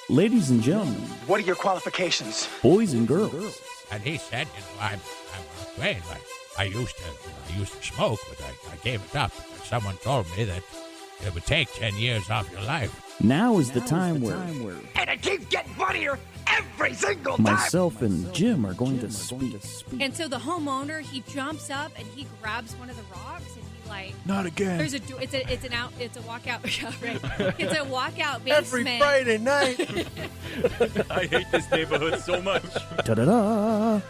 Ladies and gentlemen, What are your qualifications? boys and girls, And he said, I'm afraid. I used to smoke, but I gave it up because someone told me that it would take 10 years off your life. now is the time where And it keeps getting funnier every single time. myself and Jim are going to speak. And so the homeowner, he jumps up and he grabs one of the rocks and he like Not again. there's a it's a walkout yeah, right. It's a walkout basement. Every Friday night. I hate this neighborhood so much. Ta-da-da!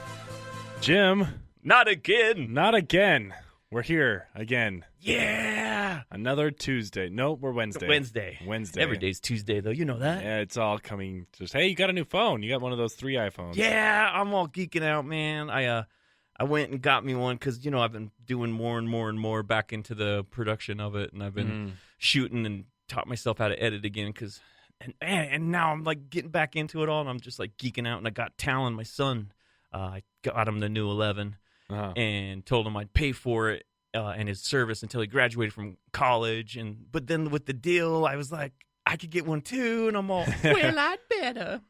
Jim, Not again. not again. We're here again. Yeah. Another Tuesday. Nope, we're Wednesday. Wednesday. Every day's Tuesday, though. You know that. Yeah, it's all coming. Just hey, you got a new phone. You got one of those 3 iPhones. Yeah, I'm all geeking out, man. I went and got me one because, I've been doing more and more and more back into the production of it, and I've been shooting and taught myself how to edit again because, and now I'm like getting back into it all, and I'm just like geeking out, and I got Talon, my son. I got him the new 11 and told him I'd pay for it and his service until he graduated from college, but then with the deal, I was like, I could get one too, and I'm all, well, I'd better.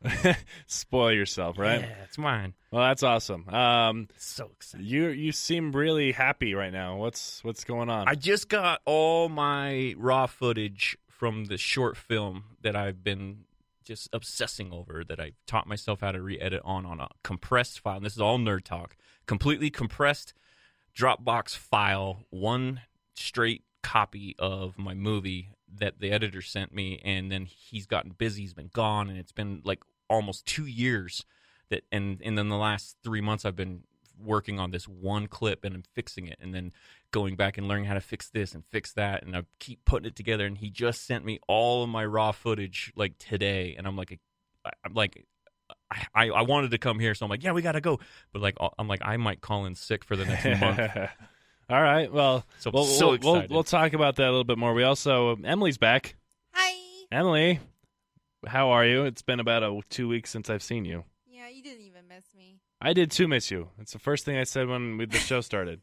Spoil yourself, right? Yeah, it's mine. Well, that's awesome. So excited. You seem really happy right now. What's going on? I just got all my raw footage from the short film that I've been just obsessing over, that I taught myself how to re-edit on a compressed file. And this is all nerd talk. Completely compressed Dropbox file, one straight copy of my movie that the editor sent me, and then he's gotten busy, he's been gone, and it's been like almost 2 years and then the last 3 months I've been working on this one clip and I'm fixing it and then going back and learning how to fix this and fix that, and I keep putting it together, and he just sent me all of my raw footage like today, and I'm like I wanted to come here, so I'm like, yeah, we gotta go, but like I'm like I might call in sick for the next month. All right. Well, So we'll excited. talk about that a little bit more. We also Emily's back. Hi. Emily, how are you? It's been about 2 weeks since I've seen you. Yeah, you didn't even miss me. I did too miss you. It's the first thing I said when the show started.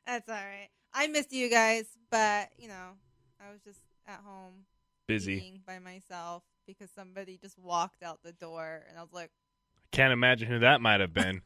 That's all right. I missed you guys, but, I was just at home Busy. eating by myself because somebody just walked out the door, and I was like, Can't imagine who that might have been.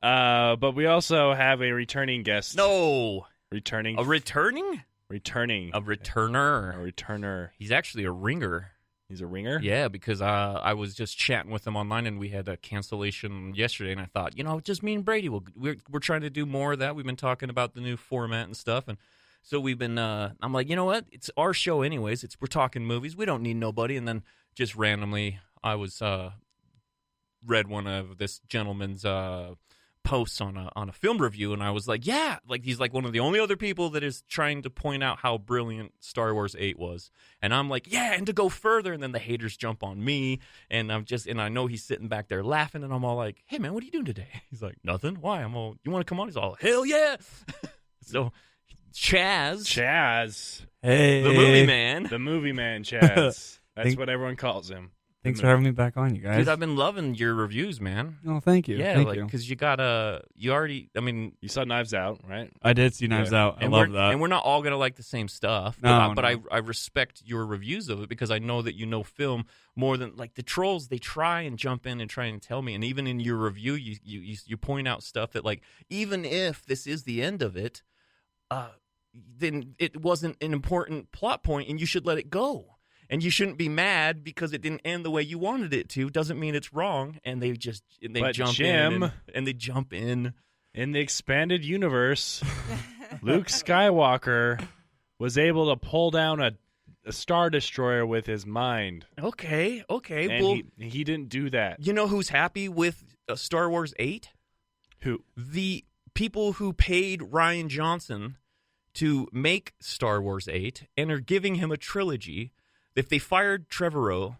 But we also have a returning guest. No, Returning. a returning, Returning. a returner. A returner. He's actually a ringer. He's a ringer? Yeah, because I was just chatting with him online, and we had a cancellation yesterday, and I thought, just me and Brady, we're trying to do more of that. We've been talking about the new format and stuff, and so we've been, I'm like, you know what? It's our show anyways. We're talking movies. We don't need nobody. And then just randomly, I was read one of this gentleman's posts on a film review, and I was like, yeah, like he's like one of the only other people that is trying to point out how brilliant Star Wars 8 was, and I'm like, yeah, and to go further, and then the haters jump on me, and and I know he's sitting back there laughing, and I'm all like, hey man, what are you doing today? He's like, nothing. Why? I'm all, you want to come on? He's all, hell yeah. So Chaz, Hey, the movie man. The movie man, Chaz. That's what everyone calls him. Thanks for having me back on, you guys. Dude, I've been loving your reviews, man. Oh, thank you. Yeah, thank like you. because you got you already. I mean, You saw Knives Out, right? I did see Knives Out. I and love we're, that. And we're not all gonna like the same stuff. No, but no. I respect your reviews of it because I know that you know film more than like the trolls. They try and jump in and try and tell me. And even in your review, you point out stuff that like even if this is the end of it, then it wasn't an important plot point, and you should let it go. And you shouldn't be mad because it didn't end the way you wanted it to. Doesn't mean it's wrong. And they But jump Jim, in and they jump in. In the expanded universe, Luke Skywalker was able to pull down a Star Destroyer with his mind. Okay. And Well, he didn't do that. you know who's happy with Star Wars 8? Who? The people who paid Rian Johnson to make Star Wars 8 and are giving him a trilogy. If they fired Trevorrow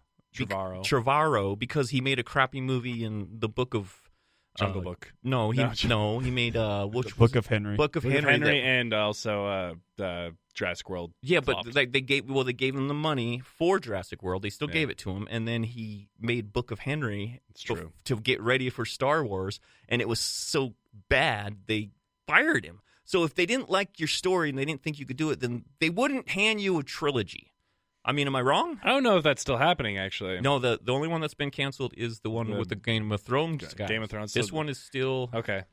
because he made a crappy movie in the Book of Jungle Book. No, he made Book of Henry. Book of Henry. And also Jurassic World. Yeah, flopped. but like they gave him the money for Jurassic World. They still gave it to him, and then he made Book of Henry to get ready for Star Wars, and it was so bad they fired him. So if they didn't like your story and they didn't think you could do it, then they wouldn't hand you a trilogy. I mean, am I wrong? I don't know if that's still happening, actually. No, the only one that's been canceled is the one with the Game of Thrones guys. Game of Thrones. This one is still okay.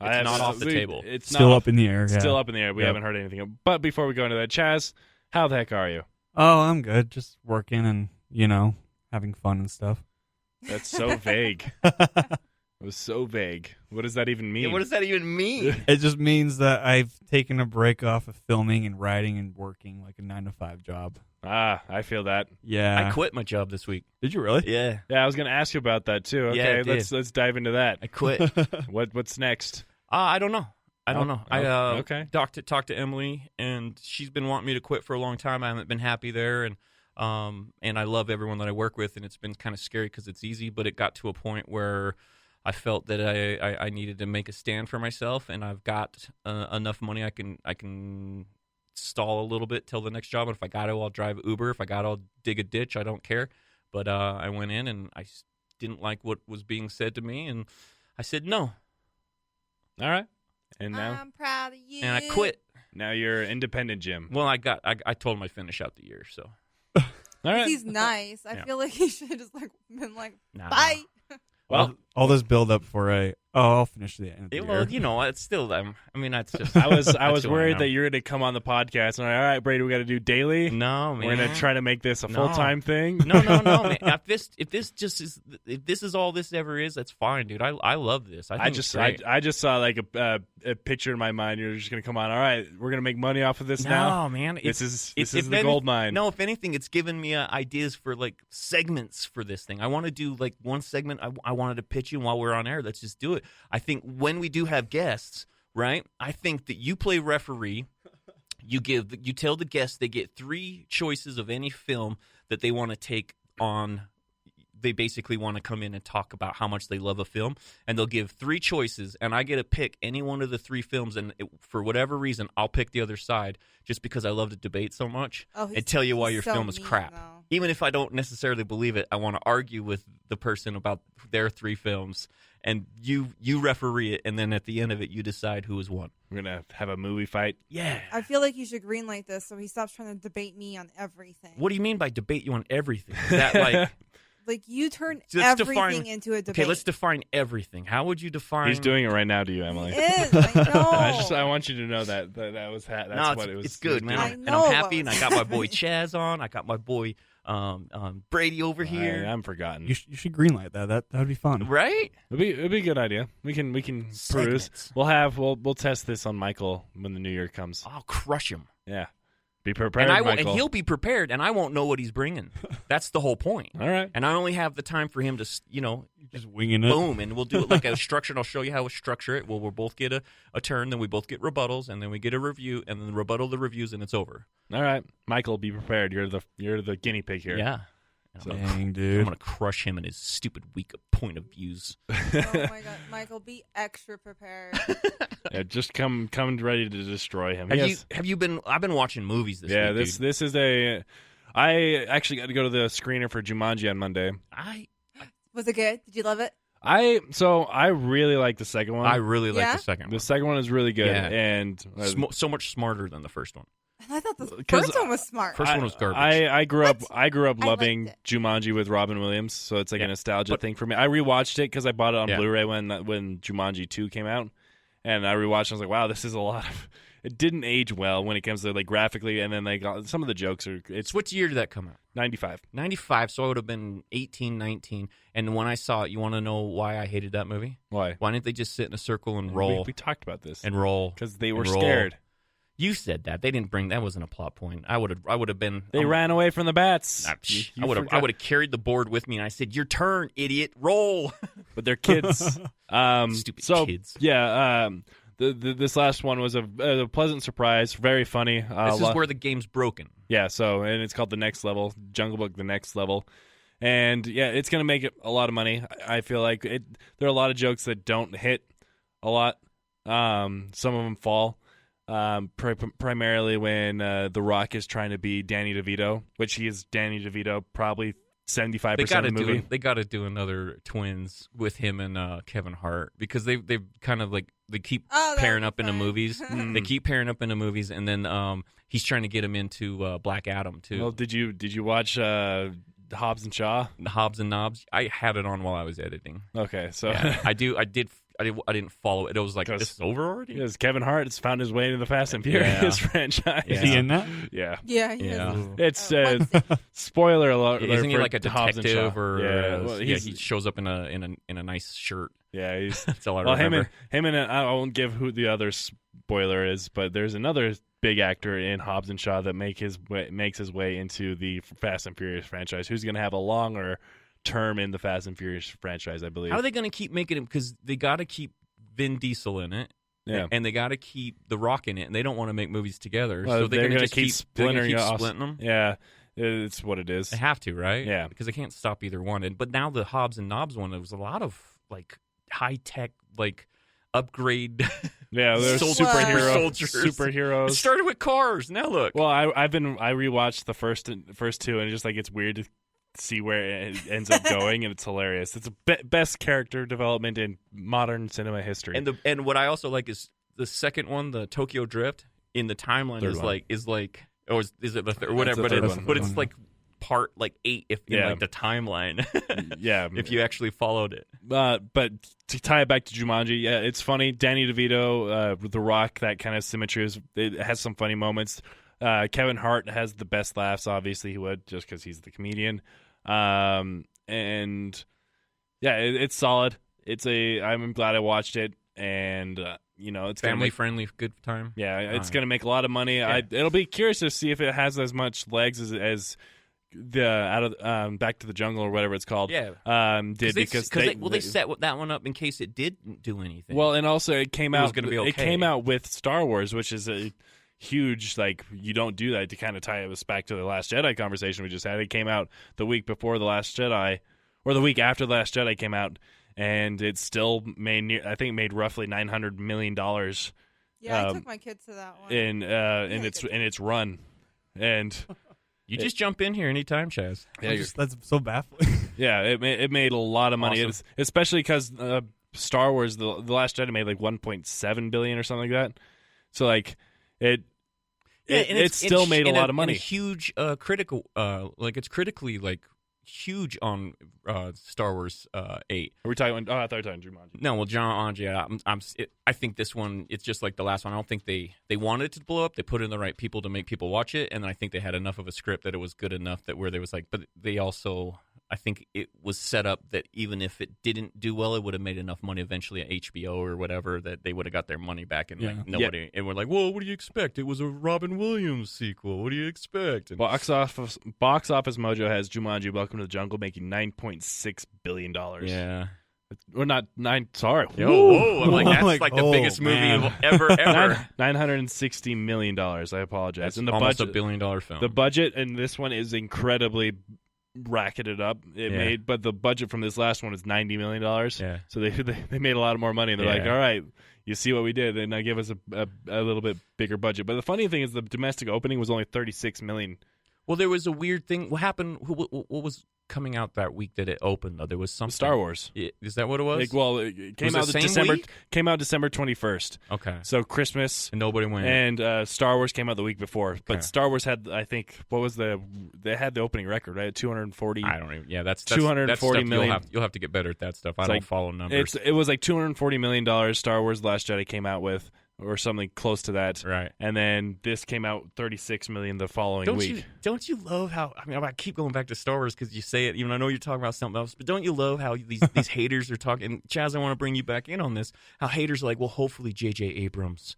It's not off the table. It's Still not up in the air. Yeah. Still up in the air. We haven't heard anything. But before we go into that, Chaz, how the heck are you? Oh, I'm good. Just working and, having fun and stuff. That's so vague. It was so vague. What does that even mean? Yeah, what does that even mean? It just means that I've taken a break off of filming and writing and working like a 9-to-5 job. I feel that. Yeah. I quit my job this week. Did you really? Yeah. Yeah, I was going to ask you about that too. Yeah, Okay, I did. let's dive into that. I quit. What's next? I don't know. I don't know. Okay. Talked to Emily, and she's been wanting me to quit for a long time. I haven't been happy there, and I love everyone that I work with, and it's been kind of scary because it's easy, but it got to a point where I felt that I needed to make a stand for myself, and I've got enough money I can stall a little bit till the next job. And if I got to, I'll drive Uber. If I got to, I'll dig a ditch. I don't care. But I went in, and I didn't like what was being said to me, and I said no. All right. And now I'm proud of you. And I quit. Now you're independent, Jim. Well, I told him I'd finish out the year, so. All right. He's nice. I Yeah. feel like he should have just been like, Nah. bye. Well, all this build up for I'll finish the end of the year. Well, it's still them. I mean, that's just. I was that's who I worried am. that you're going to come on the podcast and all right, Brady, we got to do daily. No, man. We're going to try to make this a No. full-time thing. No, man. If this is all this ever is, that's fine, dude. I love this. I think it's great. I just saw like a picture in my mind. You're just going to come on. All right, we're going to make money off of this now. No, man. This is the gold mine. No, if anything, it's given me ideas for like segments for this thing. I want to do like one segment. I wanted to pitch you while we're on air. Let's just do it. I think when we do have guests, right? I think that you play referee. You tell the guests they get 3 choices of any film that they want to take on. They basically want to come in and talk about how much they love a film, and they'll give 3 choices, and I get to pick any one of the 3 films, and for whatever reason, I'll pick the other side just because I love to debate so much and tell you why your film is crap. Though. Even if I don't necessarily believe it, I want to argue with the person about their 3 films, and you referee it, and then at the end of it, you decide who has won. We're going to have a movie fight. Yeah. I feel like you should greenlight this so he stops trying to debate me on everything. What do you mean by debate you on everything? Is that like... Like, you turn Let's everything define- into a debate. Okay, let's define everything. How would you define... He's doing it right now to you, Emily. He is, I know. I want you to know that was that's No, what it was. it's good, man. I And know, I'm happy, but- and I got my boy Chaz on. I got my boy Brady over here. I'm forgotten. You should greenlight that. That would be fun. Right? It'd be a good idea. We can peruse. Segments. We'll test this on Michael when the new year comes. I'll crush him. Yeah, be prepared, And Michael. he'll be prepared, and I won't know what he's bringing. That's the whole point. All right. And I only have the time for him to, Just winging it. boom, and we'll do it like a structure, and I'll show you how we structure it. We'll both get a turn, then we both get rebuttals, and then we get a review, and then the rebuttal the reviews, and it's over. All right, Michael, be prepared. You're the guinea pig here. Yeah. Dang, I'm dude. going to crush him and his stupid weak point of views. Oh my God, Michael, be extra prepared. Yeah, just come ready to destroy him. Have you been? I've been watching movies this Yeah, week. this is a. I actually got to go to the screener for Jumanji on Monday. Was it good? Did you love it? I really like the second one. I really like Yeah? the second one. The second one is really good, Yeah. and So much smarter than the first one. I thought the 'Cause first one was smart. First one was garbage. I grew up liked loving it. Jumanji with Robin Williams, so it's like Yeah. a nostalgia But- thing for me. I rewatched it because I bought it on Yeah. Blu-ray when Jumanji 2 came out, and I rewatched. And I was like, wow, this is a lot of. It didn't age well when it comes to like graphically, and then like some of the jokes are. It's What year did that come out? 95. 95, so I would have been 18, 19. And when I saw it, you want to know why I hated that movie? Why? Why didn't they just sit in a circle and roll? We talked about this and roll. because they were and roll. scared. You said that. They didn't bring that wasn't a plot point. I would have been They ran away from the bats. I would have carried the board with me and I said, "Your turn, idiot. Roll." But they're kids. Stupid kids. Yeah. This last one was a pleasant surprise. Very funny. This is where the game's broken. Yeah. So and it's called The Next Level. Jungle Book: The Next Level. And yeah, it's gonna make it a lot of money. I feel like it. There are a lot of jokes that don't hit a lot. Some of them fall. Primarily when The Rock is trying to be Danny DeVito, which he is Danny DeVito probably 75% of the movie. They got to do another Twins with him and Kevin Hart because they've kind of like they keep Oh, that pairing would up be into fun. movies. They keep pairing up into movies, and then he's trying to get him into Black Adam too. Well, did you watch Hobbs and Shaw? Hobbs and Knobs. I had it on while I was editing. Okay, so Yeah, I didn't follow it. It was like, this is over already? because Kevin Hart has found his way into the Fast and Furious franchise. Yeah. Is he in that? Yeah. Yeah, he Yeah. is. It's spoiler alert. Isn't he for like a Hobbs and Shaw. detective or Yeah, well, he shows up in a nice shirt. yeah, he's That's all I well, remember. him and I won't give who the other spoiler is, but there's another big actor in Hobbs and Shaw that makes his way into the Fast and Furious franchise. Who's going to have a longer term in the Fast and Furious franchise? I believe. How are they going to keep making him? Because they got to keep Vin Diesel in it. Yeah. And they got to keep The Rock in it, and they don't want to make movies together. Well, so they're going to just keep splintering splintering them. Yeah, it's what it is. They have to, right? Yeah. Because they can't stop either one. But now the Hobbs and Knobs one, there was a lot of like high tech, like upgrade. Yeah, there's Soldiers. superheroes. It started with cars. Now look. Well, I rewatched the first two, and it's just like it's weird to see where it ends up going, and it's hilarious. It's the best character development in modern cinema history. And what I also like is the second one, the Tokyo Drift, in the timeline Third is one. like or is it the third or whatever? the But third it's one. it's like part like 8 if in Yeah. like the timeline. Yeah, if you actually followed it. but to tie it back to Jumanji, yeah, it's funny. Danny DeVito, with The Rock, that kind of symmetry it has some funny moments. Kevin Hart has the best laughs. Obviously, he would just because he's the comedian. And yeah, it's solid. I'm glad I watched it, and it's Family friendly, good time. Yeah, it's Right. going to make a lot of money. Yeah. It'll be curious to see if it has as much legs as the Back to the Jungle or whatever it's called. Yeah. Did because they set that one up in case it didn't do anything. well, and also it came It out. was gonna be okay. It came out with Star Wars, which is a huge you don't do that to kind of tie us back to the Last Jedi conversation we just had. It came out the week before the Last Jedi, or the week after the Last Jedi came out, and it still made roughly $900 million Yeah, I took my kids to that one. in Yeah, its run, and you just jump in here anytime, Chaz. That's so baffling. yeah, it made a lot of money, Awesome. especially because Star Wars, the Last Jedi made like $1.7 billion or something like that. So like it still made a lot of money. And a huge critical, it's critically huge on Star Wars 8. Are we talking? Oh, I thought you were talking Jumanji. No, well, John Angia, I think this one, it's just like the last one. I don't think they wanted it to blow up. They put in the right people to make people watch it, and I think they had enough of a script that it was good enough that where they was like, but they also, I think it was set up that even if it didn't do well, it would have made enough money eventually at HBO or whatever that they would have got their money back, and like nobody, and we're like, well, what do you expect? It was a Robin Williams sequel. What do you expect? And Box Office Mojo has Jumanji: Welcome to the Jungle making $9.6 billion. yeah. Or not nine. Sorry. Whoa, I'm like, that's Like, like the oh, biggest movie man. ever. $960 million. I apologize. That's And the almost budget, $1 billion film. the budget in this one is incredibly racketed up. But the budget from this last one was $90 million. Yeah. So they made a lot more money. And they're like, Yeah. all right, you see what we did, and now give us a little bit bigger budget. But the funny thing is, the domestic opening was only $36 million. Well, there was a weird thing. What happened? What was coming out that week that it opened? Though there was something. Star Wars. Is that what it was? It came Was out it same December. week? Came out December 21st. Okay. So Christmas. And nobody went. And Star Wars came out the week before, Okay. but Star Wars had, I think, they had the opening record, right? 240. I don't even. Yeah, that's 240 stuff million. You'll have to get better at that stuff. I It's don't like- follow numbers. It was like $240 million. Star Wars: Last Jedi came out with, or something close to that, Right. And then this came out $36 million the following week. Don't you love how? I mean, I keep going back to Star Wars because you say it. Even I know you're talking about something else, but don't you love how these haters are talking? And Chaz, I want to bring you back in on this. How haters are like, well, hopefully J.J. Abrams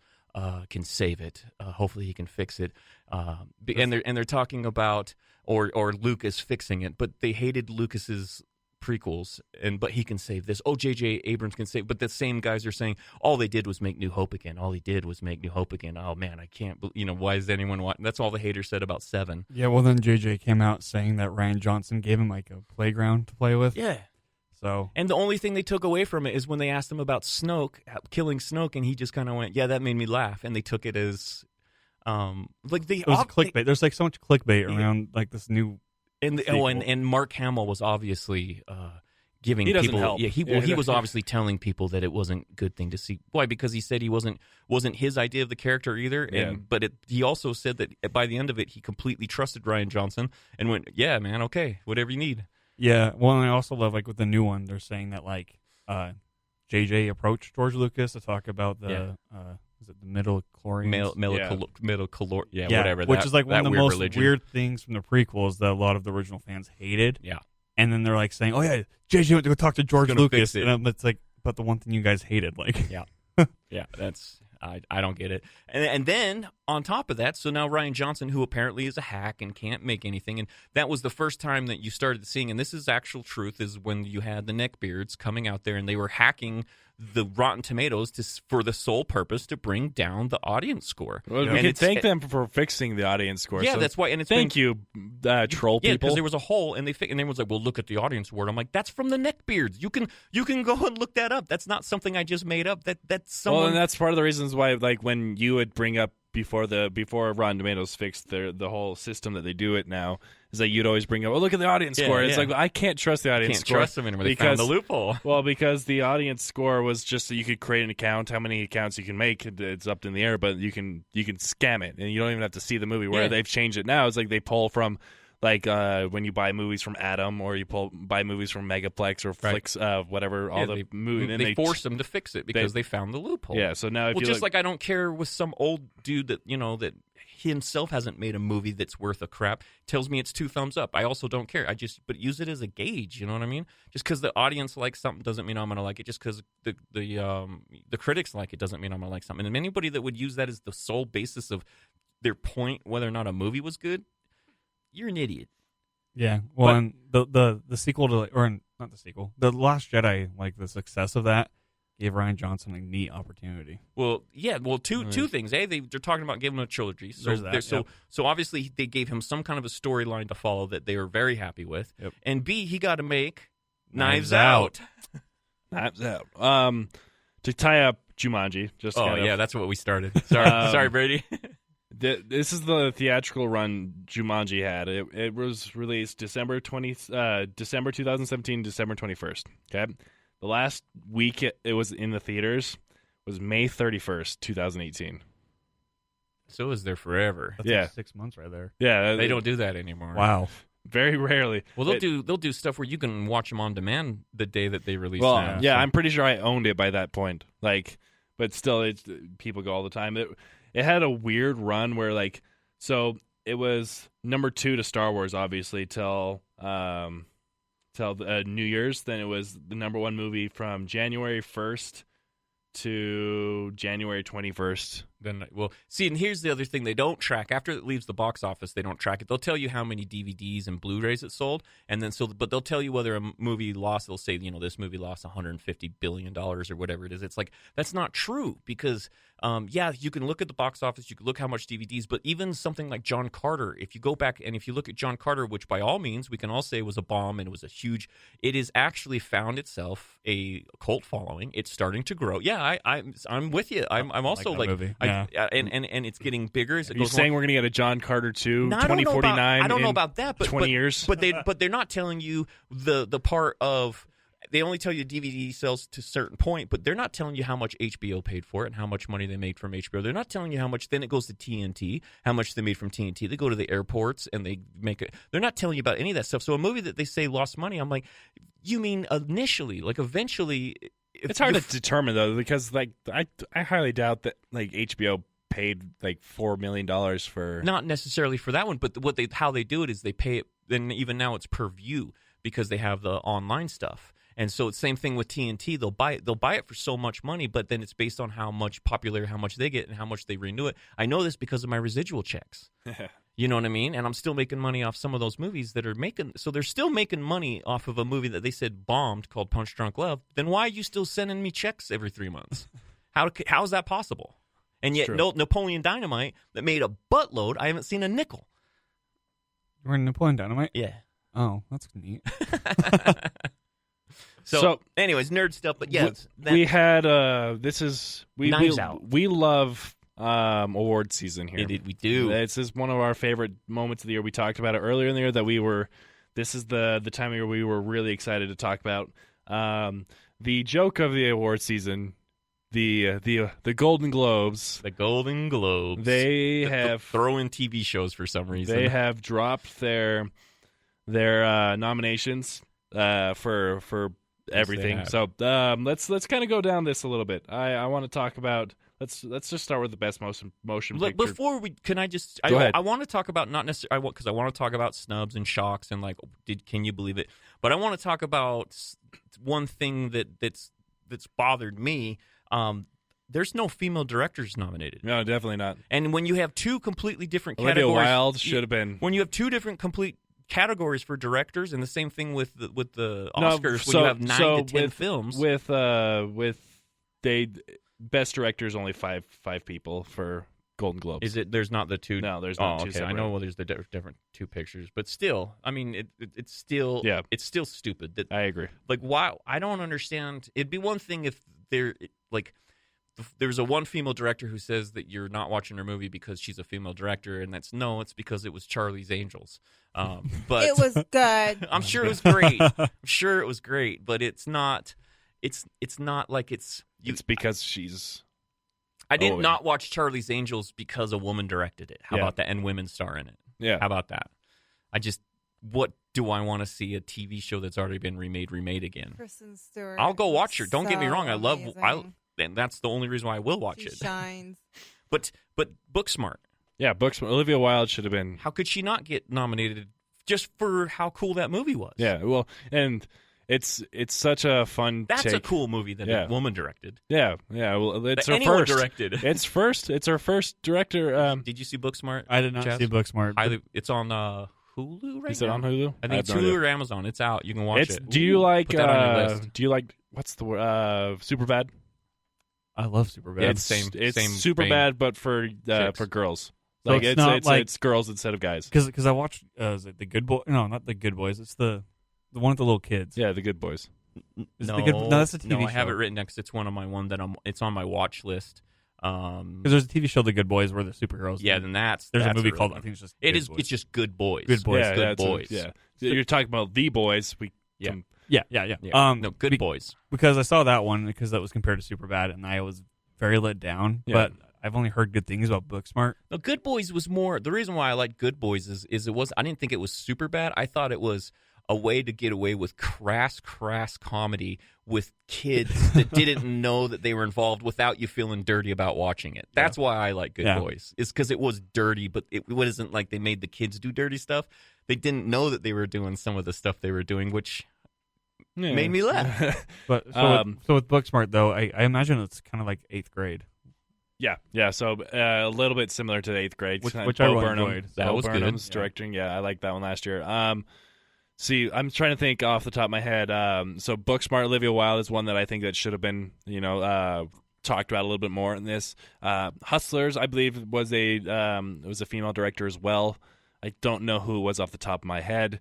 can save it. Hopefully he can fix it. And they're talking about or Lucas fixing it, but they hated Lucas's prequels, but he can save this. Oh, J.J. Abrams can save, but the same guys are saying all they did was make New Hope again. All he did was make New Hope again. Oh man, I can't. Why is anyone watching? That's all the haters said about 7. Yeah, well then JJ came out saying that Ryan Johnson gave him like a playground to play with. Yeah. So And the only thing they took away from it is when they asked him about Snoke, killing Snoke, and he just kind of went, "Yeah, that made me laugh," and they took it as like they it was clickbait. There's like so much clickbait around like this new And sequel. and Mark Hamill was obviously giving He doesn't people. help. Yeah, he was obviously telling people that it wasn't a good thing to see. Why? Because he said he wasn't his idea of the character either. But he also said that by the end of it, he completely trusted Rian Johnson and went, "Yeah, man, okay, whatever you need." Yeah, well, and I also love like with the new one, they're saying that like JJ approached George Lucas to talk about the is it the middle chlorians? Whatever. Which is like one of the most religion. weird things from the prequels that a lot of the original fans hated. Yeah. And then they're like saying, "Oh yeah, JJ went to go talk to George gonna Lucas," fix it. and it's like, but the one thing you guys hated, like, Yeah, that's I don't get it. And then on top of that, so now Rian Johnson, who apparently is a hack and can't make anything, and that was the first time that you started seeing, and this is actual truth, is when you had the neckbeards coming out there and they were hacking the Rotten Tomatoes for the sole purpose to bring down the audience score. Well, we And can it's- thank them for fixing the audience score. Yeah, so that's why. And it's thank you, troll Yeah, people. because there was a hole, and and everyone's like, "Well, look at the audience award." I'm like, "That's from the neckbeards. You can go and look that up. That's not something I just made up. That's someone." Well, and that's part of the reasons why, like, when you would bring up before Rotten Tomatoes fixed the whole system that they do it now, is that you'd always bring up, "Oh, look at the audience score." It's like, I can't trust the audience Can't score. trust them anymore. They found the loophole. Well, because the audience score was just so you could create an account. How many accounts you can make, it's up in the air, but you can scam it, and you don't even have to see the movie. Where they've changed it now, it's like they pull from. Like when you buy movies from Atom, or you buy movies from Megaplex or Flix, whatever, all the movies. They forced them to fix it because they found the loophole. Yeah, so now if you just like I don't care with some old dude that that he himself hasn't made a movie that's worth a crap, tells me it's 2 thumbs up. I also don't care. But use it as a gauge. You know what I mean? Just because the audience likes something doesn't mean I'm going to like it. Just because the critics like it doesn't mean I'm going to like something. And anybody that would use that as the sole basis of their point, whether or not a movie was good, you're an idiot. Yeah, well, and the sequel to, or not the sequel, the Last Jedi, like the success of that gave Rian Johnson a neat opportunity. Well, yeah, two things. A, they're talking about giving him a trilogy. So There's that, so obviously they gave him some kind of a storyline to follow that they were very happy with. Yep. And B, he got to make Knives Out. Knives Out. To tie up Jumanji. Just that's what we started. Sorry, Brady. This is the theatrical run Jumanji had. It was released December 2017, December 21st. Okay, the last week it was in the theaters was May 31st, 2018. So is there forever. That's like 6 months right there. Yeah, They don't do that anymore. Wow. Very rarely. Well, they'll do stuff where you can watch them on demand the day that they release. Well, them. I'm pretty sure I owned it by that point. Like, but still, people go all the time. It had a weird run where, like, so it was number 2 to Star Wars, obviously, till New Year's. Then it was the number 1 movie from January 1st to January 21st. Then, see, and here's the other thing they don't track. After it leaves the box office, they don't track it. They'll tell you how many DVDs and Blu-rays it sold, and then but they'll tell you whether a movie lost. They'll say, this movie lost $150 billion or whatever it is. It's like, that's not true because, you can look at the box office, you can look how much DVDs, but even something like John Carter, if you go back and if you look at John Carter, which by all means we can all say was a bomb and it was it has actually found itself a cult following. It's starting to grow. Yeah, I'm with you. I'm also like that movie. and it's getting bigger as it Are you goes saying along. we're going to get a John Carter 2, No, 2049? I don't know in about that, but 20 years? But they're not telling you the part of. They only tell you DVD sales to a certain point, but they're not telling you how much HBO paid for it and how much money they made from HBO. They're not telling you how much. Then it goes to TNT, how much they made from TNT. They go to the airports and they make it. They're not telling you about any of that stuff. So a movie that they say lost money, I'm like, you mean initially, like eventually? It's hard to determine though, because like I highly doubt that like HBO paid like $4 million for not necessarily for that one, but how they do it is they pay it. Then even now it's per view because they have the online stuff. And so it's the same thing with TNT. They'll buy it for so much money, but then it's based on how much they get and how much they renew it. I know this because of my residual checks. You know what I mean? And I'm still making money off some of those movies that are making. So they're still making money off of a movie that they said bombed called Punch Drunk Love. Then why are you still sending me checks every 3 months? How is that possible? And yet Napoleon Dynamite that made a buttload, I haven't seen a nickel. You're in Napoleon Dynamite? Yeah. Oh, that's neat. So, anyways, nerd stuff, but yeah, we had Knives Out. We love award season here. We do. This is one of our favorite moments of the year. We talked about it earlier in the year that this is the time of year we were really excited to talk about The joke of the award season, the Golden Globes. The Golden Globes. They have throw in TV shows for some reason. They have dropped their nominations for everything. have. So let's kind of go down this a little bit. I want to talk about. Let's just start with the best motion Look, picture. before we, can I just? Go ahead. I want to talk about not necessarily because I want to talk about snubs and shocks and like, can you believe it? But I want to talk about one thing that's bothered me. There's no female directors nominated. No, definitely not. And when you have two completely different Olivia categories, Wilde should have been. When you have two different complete categories for directors, and the same thing with the No, Oscars, so- when you have 9 so to 10 with- films. with they best directors only five people for Golden Globes. Is it? There's not the two. No, there's not Oh, two okay. I separate. know. Well, there's the different two pictures, but still, I mean, it's still, Yeah. it's still stupid. That I agree. like, why? I don't understand. It'd be one thing if there's a one female director who says that you're not watching her movie because she's a female director, and it's because it was Charlie's Angels. But It was good. I'm sure it was great. I'm sure it was great, but it's not. It's not like it's. It's because she's. I did Oh, yeah. not watch Charlie's Angels because a woman directed it. How Yeah. about that? And women star in it. Yeah. How about that? What do I want to see a TV show that's already been remade again? Kristen Stewart. I'll go watch her. Don't get me so wrong. amazing. And that's the only reason why I will watch She it. shines. But Booksmart, Yeah, books. Olivia Wilde should have been. how could she not get nominated just for how cool that movie was? Yeah, well, and it's such a fun. That's a take. cool movie that Yeah. a woman directed. Yeah, yeah. Well, it's That her anyone first. directed. It's first. It's her first director. Did you see Booksmart? I did not Chaz? see Booksmart. It's on Hulu right Is it now. on Hulu? I think have it's no idea. Hulu or Amazon. It's out. You can watch It's. it. Do you like? Put that on your list. Do you like? What's the word? Superbad. I love Superbad. Yeah, It's same super vein. bad, but for Chicks. girls. So Like it's not like- it's girls instead of guys. because I watched is it the Good Boy? No, not the Good Boys. It's the one with the little kids. Yeah, the good boys. Is it No, the Good? No, that's a TV no, show. I have it written next. It's one of my one that it's on my watch list. Because there's a TV show, The Good Boys, where the superheroes. Yeah, then there's that's a movie really called one. I think it's just It Good is. Boys. It's just Good Boys. Good Boys. Yeah, Good that's Boys. yeah. You're talking about the boys. Yeah. yeah. Yeah. No, Good Boys. Because I saw that one because that was compared to Superbad, and I was very let down. Yeah. But I've only heard good things about Booksmart. No, Good Boys was more. The reason why I like Good Boys is it was. I didn't think it was super bad. I thought it was a way to get away with crass comedy with kids that didn't know that they were involved without you feeling dirty about watching it. That's why I like Good Yeah. Boys. It's because it was dirty, but it wasn't like they made the kids do dirty stuff. They didn't know that they were doing some of the stuff they were doing, which Yeah. made me laugh. But Um, so with Booksmart, though, I imagine it's kind of like 8th grade. Yeah. So a little bit similar to 8th grade. Which Bo I really Burnham. enjoyed. That Bo was good. Burnham's Yeah. directing. Yeah, I liked that one last year. See, I'm trying to think off the top of my head. So Booksmart, Olivia Wilde is one that I think that should have been, talked about a little bit more in this. Hustlers, I believe, was a female director as well. I don't know who it was off the top of my head.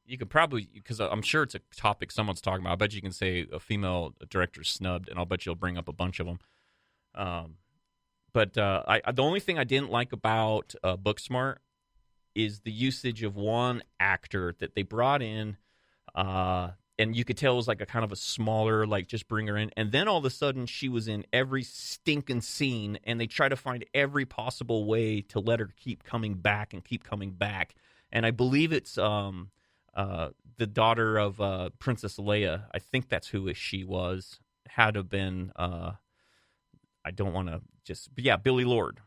You could probably, because I'm sure it's a topic someone's talking about. I bet you can say a female director snubbed, and I'll bet you'll bring up a bunch of them. But the only thing I didn't like about Booksmart is the usage of one actor that they brought in, and you could tell it was like a kind of a smaller, like just bring her in. And then all of a sudden she was in every stinking scene, and they try to find every possible way to let her keep coming back and keep coming back. And I believe it's the daughter of Princess Leia. I think that's who she was. Had to have been, I don't want to but yeah, Billy Lord.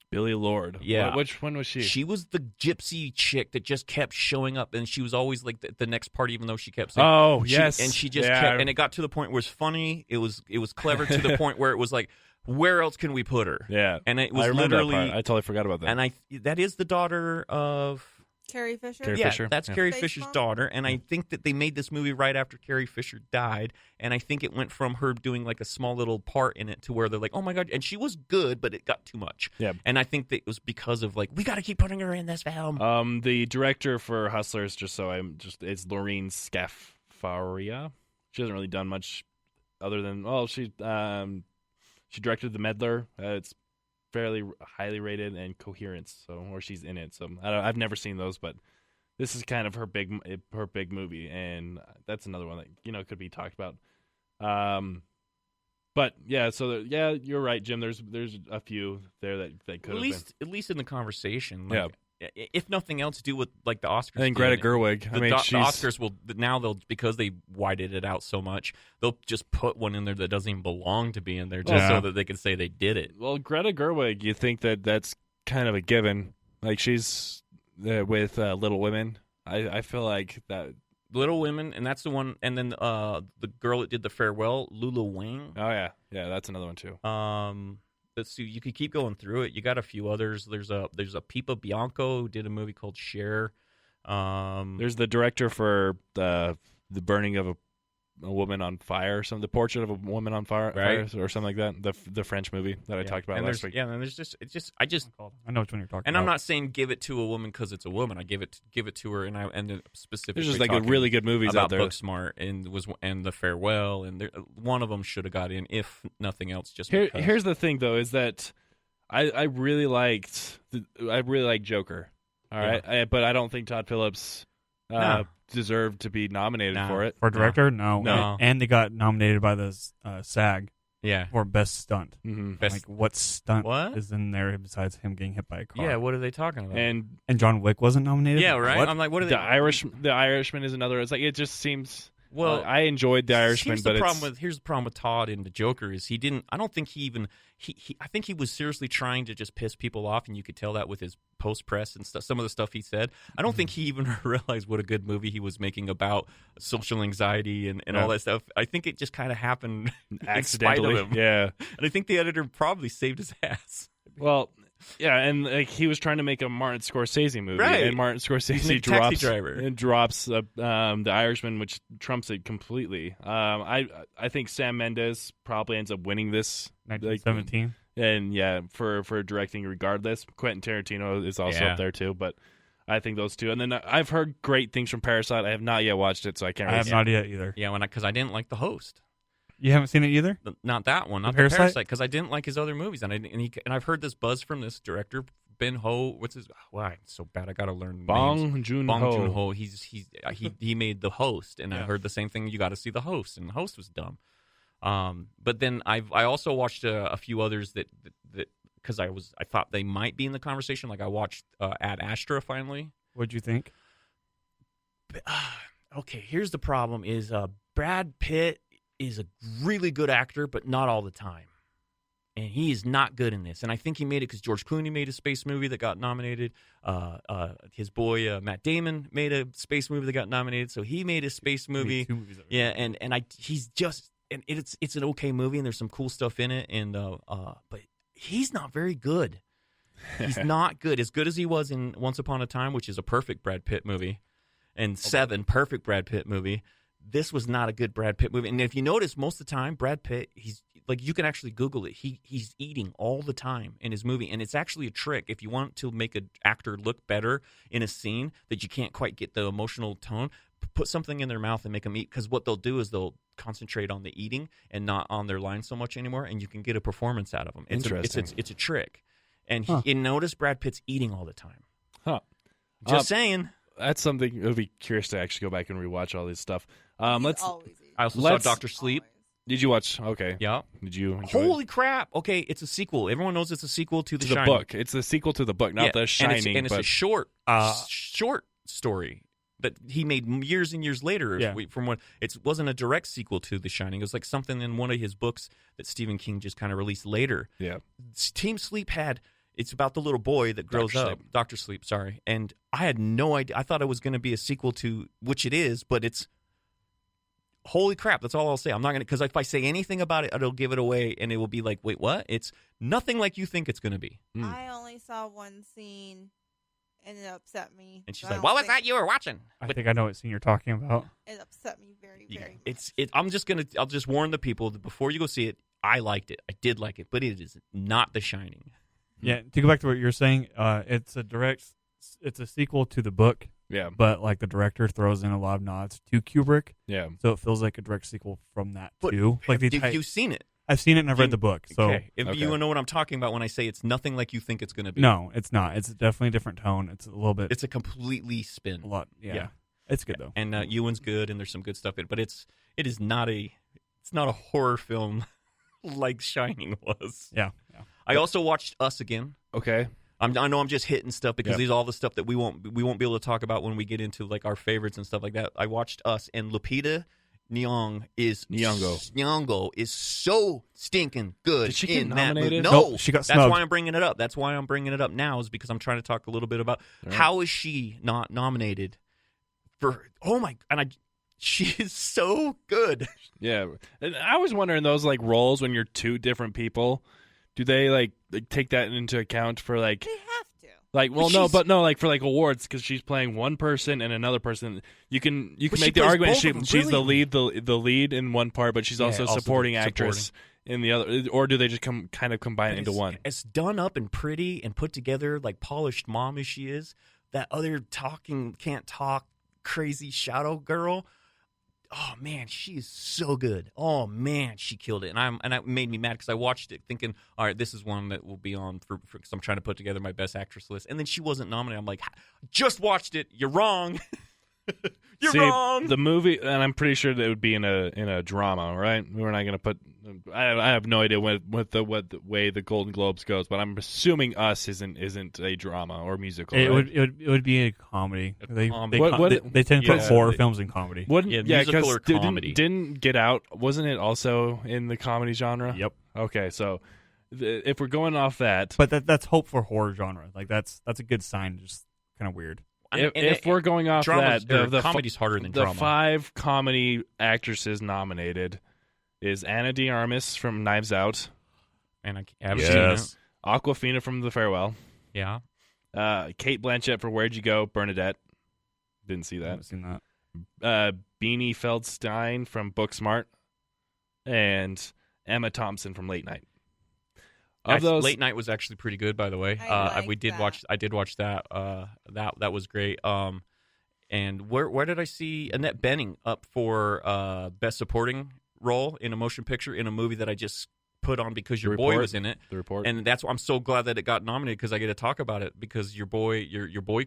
Billy Lord. Yeah. Which one was she? She was the gypsy chick that just kept showing up, and she was always like the next party, even though she kept saying, Oh, yes. and she just Yeah. kept, and it got to the point where it's funny. It was clever to the point where it was like, where else can we put her? Yeah. And it was I remember literally, that part. I totally forgot about that. and that is the daughter of. Carrie Fisher. Carrie Yeah, Fisher. that's Yeah. Carrie Space Fisher's Mom? daughter, and I think that they made this movie right after Carrie Fisher died, and I think it went from her doing like a small little part in it to where they're like, oh my god, and she was good, but it got too much. Yeah. And I think that it was because of like, we got to keep putting her in this film. The director for Hustlers, it's Laureen Scafaria. She hasn't really done much other than she directed The Meddler. It's fairly highly rated, and Coherence, or she's in it. So I've never seen those, but this is kind of her big movie, and that's another one that could be talked about. But yeah, you're right, Jim. There's a few there that could at least in the conversation. Yeah. If nothing else, do what like the Oscars. And Greta Gerwig. The Oscars will they'll because they widened it out so much, they'll just put one in there that doesn't even belong to be in there just so that they can say they did it. Well, Greta Gerwig, you think that's kind of a given. Like she's with Little Women. I feel like that. Little Women, and that's the one. And then the girl that did The Farewell, Lulu Wang. Oh yeah, that's another one too. Let's see. You could keep going through it. You got a few others. There's a Pipa Bianco who did a movie called Cher. There's the director for the burning of a woman on fire, or something. The Portrait of a Woman on Fire, right? Or something like that. The French movie that I talked about last week. Yeah, and there's I know which one you're talking about. And I'm not saying give it to a woman because it's a woman. I give it to her, and specifically there's just like really good movies about out there. Booksmart and The Farewell, and one of them should have got in, if nothing else. Just here's the thing though, is that I really liked Joker. All right, but I don't think Todd Phillips deserved to be nominated for it. For director, no. And they got nominated by the SAG. Yeah, for best stunt. Mm-hmm. Like what stunt is in there besides him getting hit by a car? Yeah, what are they talking about? And John Wick wasn't nominated. Yeah, right. What? I'm like, what are they? The Irishman is another. It's like it just seems. Well, I enjoyed The Irishman, here's the problem with Todd and the Joker is he didn't. I don't think he even. I think he was seriously trying to just piss people off, and you could tell that with his post press and stuff. Some of the stuff he said. I don't think he even realized what a good movie he was making about social anxiety and all that stuff. I think it just kind of happened accidentally. In spite of him. Yeah, and I think the editor probably saved his ass. Well. Yeah, and like he was trying to make a Martin Scorsese movie, right. And Martin Scorsese drops The Irishman, which trumps it completely. I think Sam Mendes probably ends up winning this 1917, for directing regardless. Quentin Tarantino is also up there too, but I think those two. And then I've heard great things from Parasite. I have not yet watched it, so I can't. I have not yet either. Yeah, because I didn't like the host. You haven't seen it either? Not that one. Not Parasite, because I didn't like his other movies, and I've heard this buzz from this director Ben Ho. What's his? Wow, it's so bad. I got to learn Bong Joon-ho. He made The Host, and I heard the same thing. You got to see The Host, and The Host was dumb. But then I also watched a few others that because I thought they might be in the conversation. Like I watched Ad Astra finally. What'd you think? Okay, here's the problem: is Brad Pitt is a really good actor, but not all the time. And he is not good in this. And I think he made it because George Clooney made a space movie that got nominated. His boy Matt Damon made a space movie that got nominated. So he made a space movie. He's just, and it's an okay movie, and there's some cool stuff in it. And but he's not very good. He's not good. As good as he was in Once Upon a Time, which is a perfect Brad Pitt movie, and Seven, perfect Brad Pitt movie. This was not a good Brad Pitt movie. And if you notice, most of the time, Brad Pitt, he's like, you can actually Google it. He's eating all the time in his movie. And it's actually a trick. If you want to make an actor look better in a scene that you can't quite get the emotional tone, put something in their mouth and make them eat. Because what they'll do is they'll concentrate on the eating and not on their lines so much anymore. And you can get a performance out of them. Interesting. It's a trick. And you notice Brad Pitt's eating all the time. Huh. Just saying. That's something. I'll be curious to actually go back and rewatch all this stuff. I also saw Dr. Sleep. Did you watch? Okay. Yeah. Did you enjoy Holy crap. Okay, it's a sequel. Everyone knows it's a sequel to The Shining. Book. It's the sequel to the book, not The Shining. And it's a short story that he made years and years later. From what it wasn't a direct sequel to The Shining. It was like something in one of his books that Stephen King just kind of released later. Yeah. Team Sleep it's about the little boy that grows up. Dr. Sleep, sorry. And I had no idea. I thought it was going to be a sequel to, which it is, but it's, holy crap. That's all I'll say. I'm not going to, because if I say anything about it, it'll give it away, and it will be like, wait, what? It's nothing like you think it's going to be. I only saw one scene, and it upset me. And she's like, what was that you were watching? I think I know what scene you're talking about. It upset me very, very much. I'll just warn the people that before you go see it, I liked it. I did like it, but it is not The Shining. Yeah, to go back to what you're saying, it's a sequel to the book. Yeah. But like the director throws in a lot of nods to Kubrick. Yeah. So it feels like a direct sequel from that too. Like have you seen it? I've seen it and I've read the book. So okay. If you know what I'm talking about when I say it's nothing like you think it's going to be. no, it's not. It's definitely a different tone. It's a little bit. It's a completely spin. a lot. Yeah. It's good though. And Ewan's good, and there's some good stuff in it. But it's not a horror film like Shining was. Yeah. I also watched Us again. Okay. I know I'm just hitting stuff because these are all the stuff that we won't be able to talk about when we get into like our favorites and stuff like that. I watched Us, and Lupita Nyong'o is so stinking good. Did she get in nominated? That movie. No, Nope, she got That's snubbed. why I'm bringing it up. That's why I'm bringing it up now is because I'm trying to talk a little bit about how is she not nominated for? Oh my! And she is so good. Yeah, and I was wondering those like roles when you're two different people. Do they like take that into account for like? They have to. Like, well, like for like awards because she's playing one person and another person. You can But she make the plays argument both of them she's the lead in one part, but she's also also supporting the actress in the other. Or do they just kind of combine it into one? It's done up and pretty and put together, like polished mom as she is. That other can't talk, crazy shadow girl. Oh man, she is so good. Oh man, she killed it, and it made me mad because I watched it thinking, all right, this is one that will be on for because I'm trying to put together my best actress list, and then she wasn't nominated. I'm like, just watched it. You're wrong. You're wrong. The movie, and I'm pretty sure that it would be in a drama, right? We're not going to put. I have no idea what the way the Golden Globes goes, but I'm assuming Us isn't a drama or musical. It right? would be a comedy. They comedy. they tend to put Yeah. horror films in comedy. Musical or comedy. Didn't Get Out, wasn't it also in the comedy genre? Yep. Okay, so if we're going off that, But that's hope for horror genre. Like that's a good sign. Just kind of weird. if we're going off dramas, that, the comedy's harder than the drama. 5 comedy actresses nominated is Ana de Armas from Knives Out, And I haven't seen it. Awkwafina from The Farewell, Yeah. Kate Blanchett for Where'd You Go, Bernadette, didn't see I that, haven't seen that. Beanie Feldstein from Booksmart, and Emma Thompson from Late Night. Of those, Late Night was actually pretty good, by the way. I did watch that. That was great. And where did I see Annette Bening up for Best Supporting Role in a Motion Picture in a movie that I just put on because your boy was in it. The Report. And that's why I'm so glad that it got nominated because I get to talk about it because your boy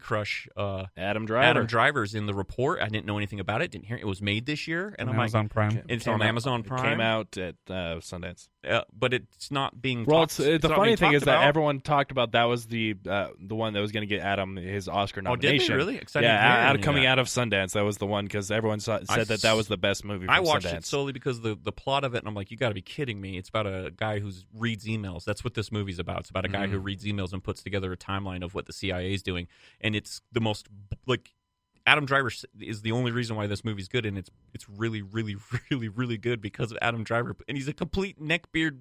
crush Adam Driver. Adam Driver's in The Report. I didn't know anything about it. Didn't hear it. It was made this year, and On I'm Amazon like, Prime. it's on Amazon Prime. It came out at Sundance. But it's not being. Well, talked, the it's not funny being thing talked is that about. everyone talked about that was the one that was going to get Adam his Oscar Oh, did they nomination. really? Exciting. Yeah, coming out of Sundance, that was the one because everyone said that was the best movie. From I watched Sundance. it solely because the plot of it, and I'm like, you got to be kidding me! It's about a guy who reads emails. That's what this movie's about. It's about a guy who reads emails and puts together a timeline of what the CIA is doing, and it's the most like. Adam Driver is the only reason why this movie's good, and it's really, really, really, really good because of Adam Driver, and he's a complete neckbeard.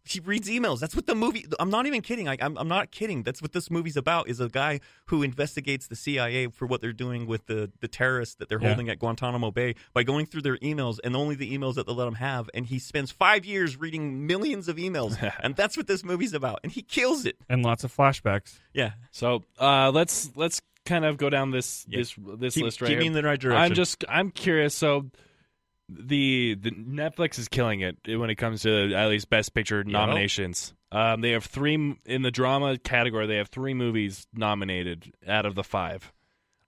He reads emails. That's what the movie. I'm not even kidding. I'm not kidding. That's what this movie's about. Is a guy who investigates the CIA for what they're doing with the terrorists that they're holding at Guantanamo Bay by going through their emails and only the emails that they let him have. And he spends 5 years reading millions of emails, and that's what this movie's about. And he kills it. And lots of flashbacks. Yeah. So let's kind of go down this list right Keep here. me in the right direction. I'm curious. So the Netflix is killing it when it comes to at least Best Picture nominations. They have 3 in the drama category. They have 3 movies nominated out of the 5.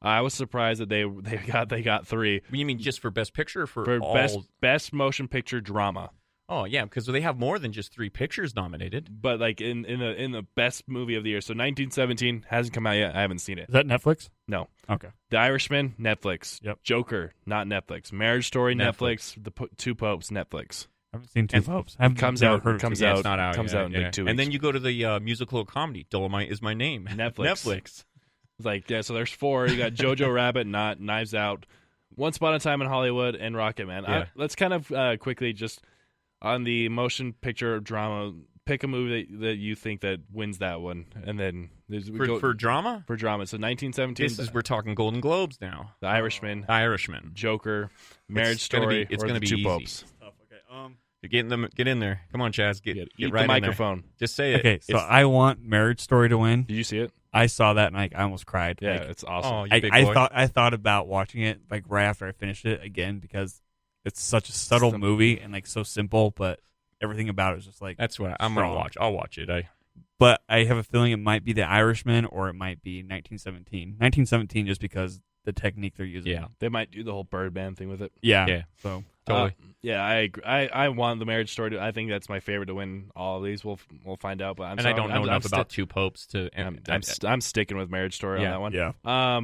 I was surprised that they got 3 You mean just for Best Picture or for all? best motion picture drama. Oh yeah, because they have more than just 3 pictures nominated. But like in the best movie of the year. So 1917 hasn't come out yet. I haven't seen it. Is that Netflix? No. Okay. The Irishman, Netflix. Yep. Joker, not Netflix. Marriage Story, Netflix. The Two Popes, Netflix. I haven't seen Two Popes. I Comes never out. heard of Comes Two out. Popes. It's not out. Comes yet, out in like 2 weeks. And then you go to the musical comedy. Dolomite is my name. Netflix. Like so there's 4. You got Jojo Rabbit, not Knives Out, Once Upon a Time in Hollywood, and Rocketman. Yeah. Let's kind of quickly just on the motion picture drama. Pick a movie that you think that wins that one, and then For drama. For drama, so 1917. We're talking Golden Globes now. The Irishman, Irishman. Joker, Marriage It's gonna Story, be- it's or gonna the be Two easy. Popes. Get in there. Come on, Chaz. Get Eat right the in there. microphone. Just say it. Okay, so I want Marriage Story to win. Did you see it? I saw that and I almost cried. Yeah, Like, it's awesome. Oh, you big boy. I thought about watching it like right after I finished it again because it's such a subtle movie and like so simple, but everything about it is just like That's what I'm gonna strong. watch. I'll watch it. But I have a feeling it might be The Irishman or it might be 1917. 1917 just because the technique they're using. Yeah. They might do the whole Birdman thing with it. Yeah. Yeah. So Totally. Yeah, I agree. I want the Marriage Story. I think that's my favorite to win all of these. We'll find out. But I don't know enough about Two Popes to. I'm sticking with Marriage Story on that one. yeah.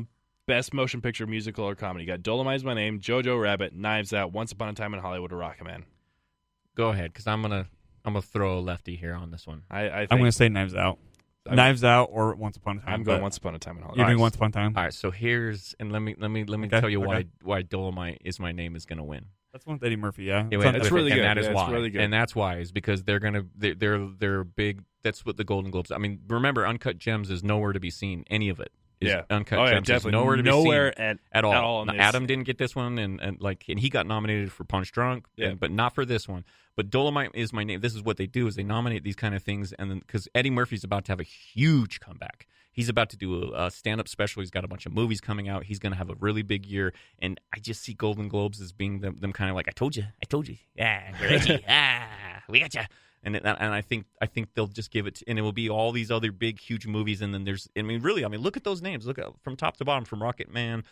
Best motion picture, musical, or comedy. You got Dolomite's My Name, Jojo Rabbit, Knives Out, Once Upon a Time in Hollywood, or Rocketman. Go ahead, because I'm gonna throw a lefty here on this one. I think I'm going to say Knives Out. Knives Out or Once Upon a Time. I'm going but Once Upon a Time in Hollywood. You're doing Once Upon a Time. All right, so let me Okay, tell you okay. why Dolomite is My Name is gonna win. That's one with Eddie Murphy. Yeah. Yeah, It's on- That's really and good. that is Yeah, it's why. really good. And that's why is because they're big. That's what the Golden Globes. I mean, remember, Uncut Gems is nowhere to be seen. Any of it is Yeah. Uncut Oh, yeah, Gems is definitely. nowhere to be Nowhere seen at all. all in Now, this. Adam didn't get this one, and he got nominated for Punch Drunk, Yeah. but not for this one. But Dolomite is My Name. This is what they do: is they nominate these kind of things, and then because Eddie Murphy's about to have a huge comeback. He's about to do a stand-up special. He's got a bunch of movies coming out. He's going to have a really big year. And I just see Golden Globes as being them kind of like, I told you. Yeah, we're edgy. We got you. And I think they'll just give it, and it will be all these other big, huge movies. And then look at those names. Look at from top to bottom, from Rocket Man,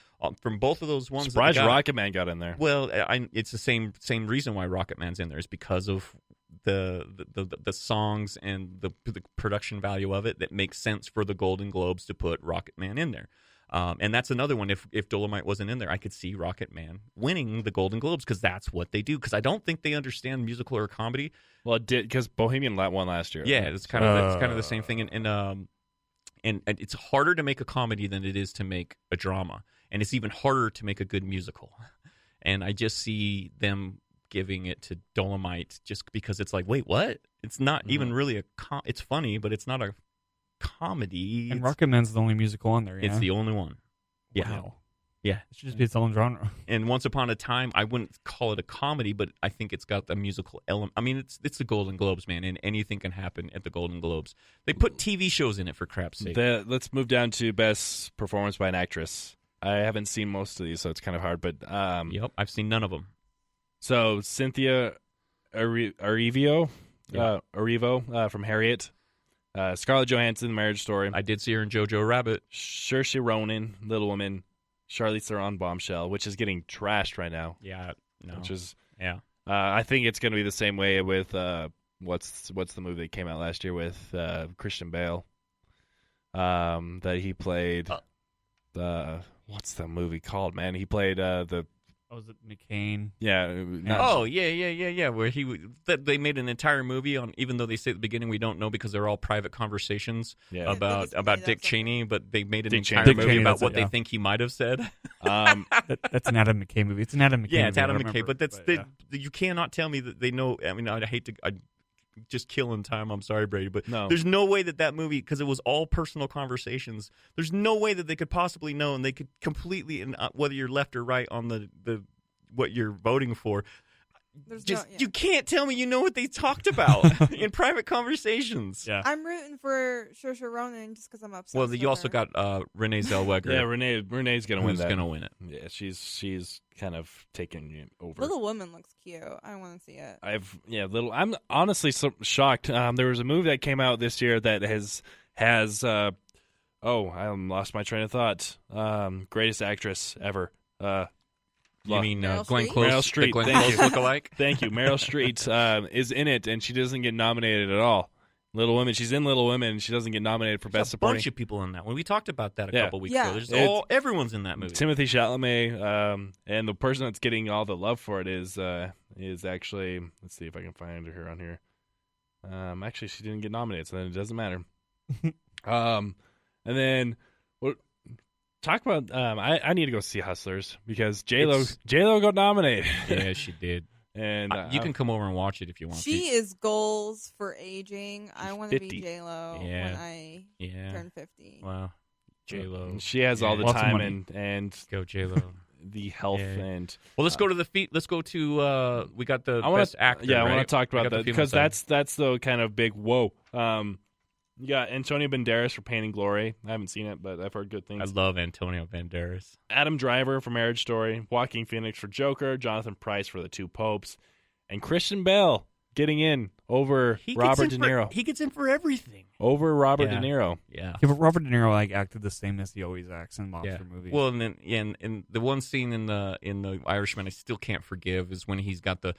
from both of those ones. Surprised Rocket Man got in there. Well, it's the same reason why Rocket Man's in there is because of the songs and the production value of it that makes sense for the Golden Globes to put Rocket Man in there. And that's another one. If Dolomite wasn't in there, I could see Rocket Man winning the Golden Globes because that's what they do. Because I don't think they understand musical or comedy. Well, it did because Bohemian won last year. Yeah, it's kind of the same thing. And it's harder to make a comedy than it is to make a drama, and it's even harder to make a good musical. And I just see them giving it to Dolomite just because it's like, wait, what? It's not even really it's funny, but it's not a comedy. And Rocketman's the only musical on there. Yeah? It's the only one. Yeah. Wow. Yeah. It should just be its own genre. And Once Upon a Time, I wouldn't call it a comedy, but I think it's got the musical element. I mean, it's the Golden Globes, man, and anything can happen at the Golden Globes. They put TV shows in it, for crap's sake. Let's move down to best performance by an actress. I haven't seen most of these, so it's kind of hard. But yep, I've seen none of them. So Cynthia Erivo from Harriet, Scarlett Johansson, Marriage Story, I did see her in Jojo Rabbit. Saoirse Ronan, Little Women, Charlize Theron, Bombshell, which is getting trashed right now. Yeah, no. Which is Yeah. I think it's going to be the same way with what's the movie that came out last year with Christian Bale, that he played. What's the movie called? Man, he played the. Oh, was it McCain? Yeah. Yeah. Where they made an entire movie on, even though they say at the beginning we don't know because they're all private conversations Yeah. about I think it's Dick made up Cheney, but they made an Dick entire Cheney. movie Dick Cheney, about that's what it, they yeah. think he might have said. That's an Adam McKay movie. It's an Adam McKay movie. Yeah, it's Adam I McKay, remember, but you cannot tell me that they know. I mean, I hate to. Just killing time. I'm sorry, Brady, but No. there's no way that movie, because it was all personal conversations. There's no way that they could possibly know, and they could completely, and whether you're left or right on the what you're voting for. You can't tell me you know what they talked about in private conversations. Yeah. I'm rooting for Saoirse Ronan just because I'm obsessed. Well, with you also her. got Renee Zellweger. Yeah, Renee's going to win who's that. going to win it? Yeah, she's kind of taking it over. Little Woman looks cute. I want to see it. I'm honestly so shocked. There was a movie that came out this year that has I lost my train of thought. Greatest actress ever. You mean Meryl Glenn Streep? Close? Meryl Streep, The Glenn thank Close you. lookalike? Thank you. Meryl Streep is in it, and she doesn't get nominated at all. Little Women. She's in Little Women, and she doesn't get nominated for Best There's a Supporting. bunch of people in that one. We talked about that a Yeah. couple weeks Yeah. ago. There's everyone's in that movie. Timothy Chalamet, and the person that's getting all the love for it is actually, let's see if I can find her on here. Actually, she didn't get nominated, so then it doesn't matter. And then talk about I need to go see Hustlers because J-Lo got nominated. Yeah, she did. And You can come over and watch it if you want. She is goals for aging. I want to be 50. Yeah. when I Yeah. turn 50. Wow. J-Lo. She has all the Lots of time money. and Go J-Lo. the health Yeah. and Well, let's go to the feet. Let's go to we got the I want best actor. Yeah, I right? want to talk We about got the that female because side. that's the kind of big whoa. You got Antonio Banderas for Pain and Glory. I haven't seen it, but I've heard good things. I love Antonio Banderas. Adam Driver for Marriage Story, Joaquin Phoenix for Joker, Jonathan Pryce for The Two Popes, and Christian Bale getting in over He gets Robert in De for- Niro. he gets in for everything. Over Robert Yeah. De Niro. Yeah. Yeah, but Robert De Niro acted the same as he always acts in mobster movies. Well, and then and the one scene in the Irishman I still can't forgive is when he's got the.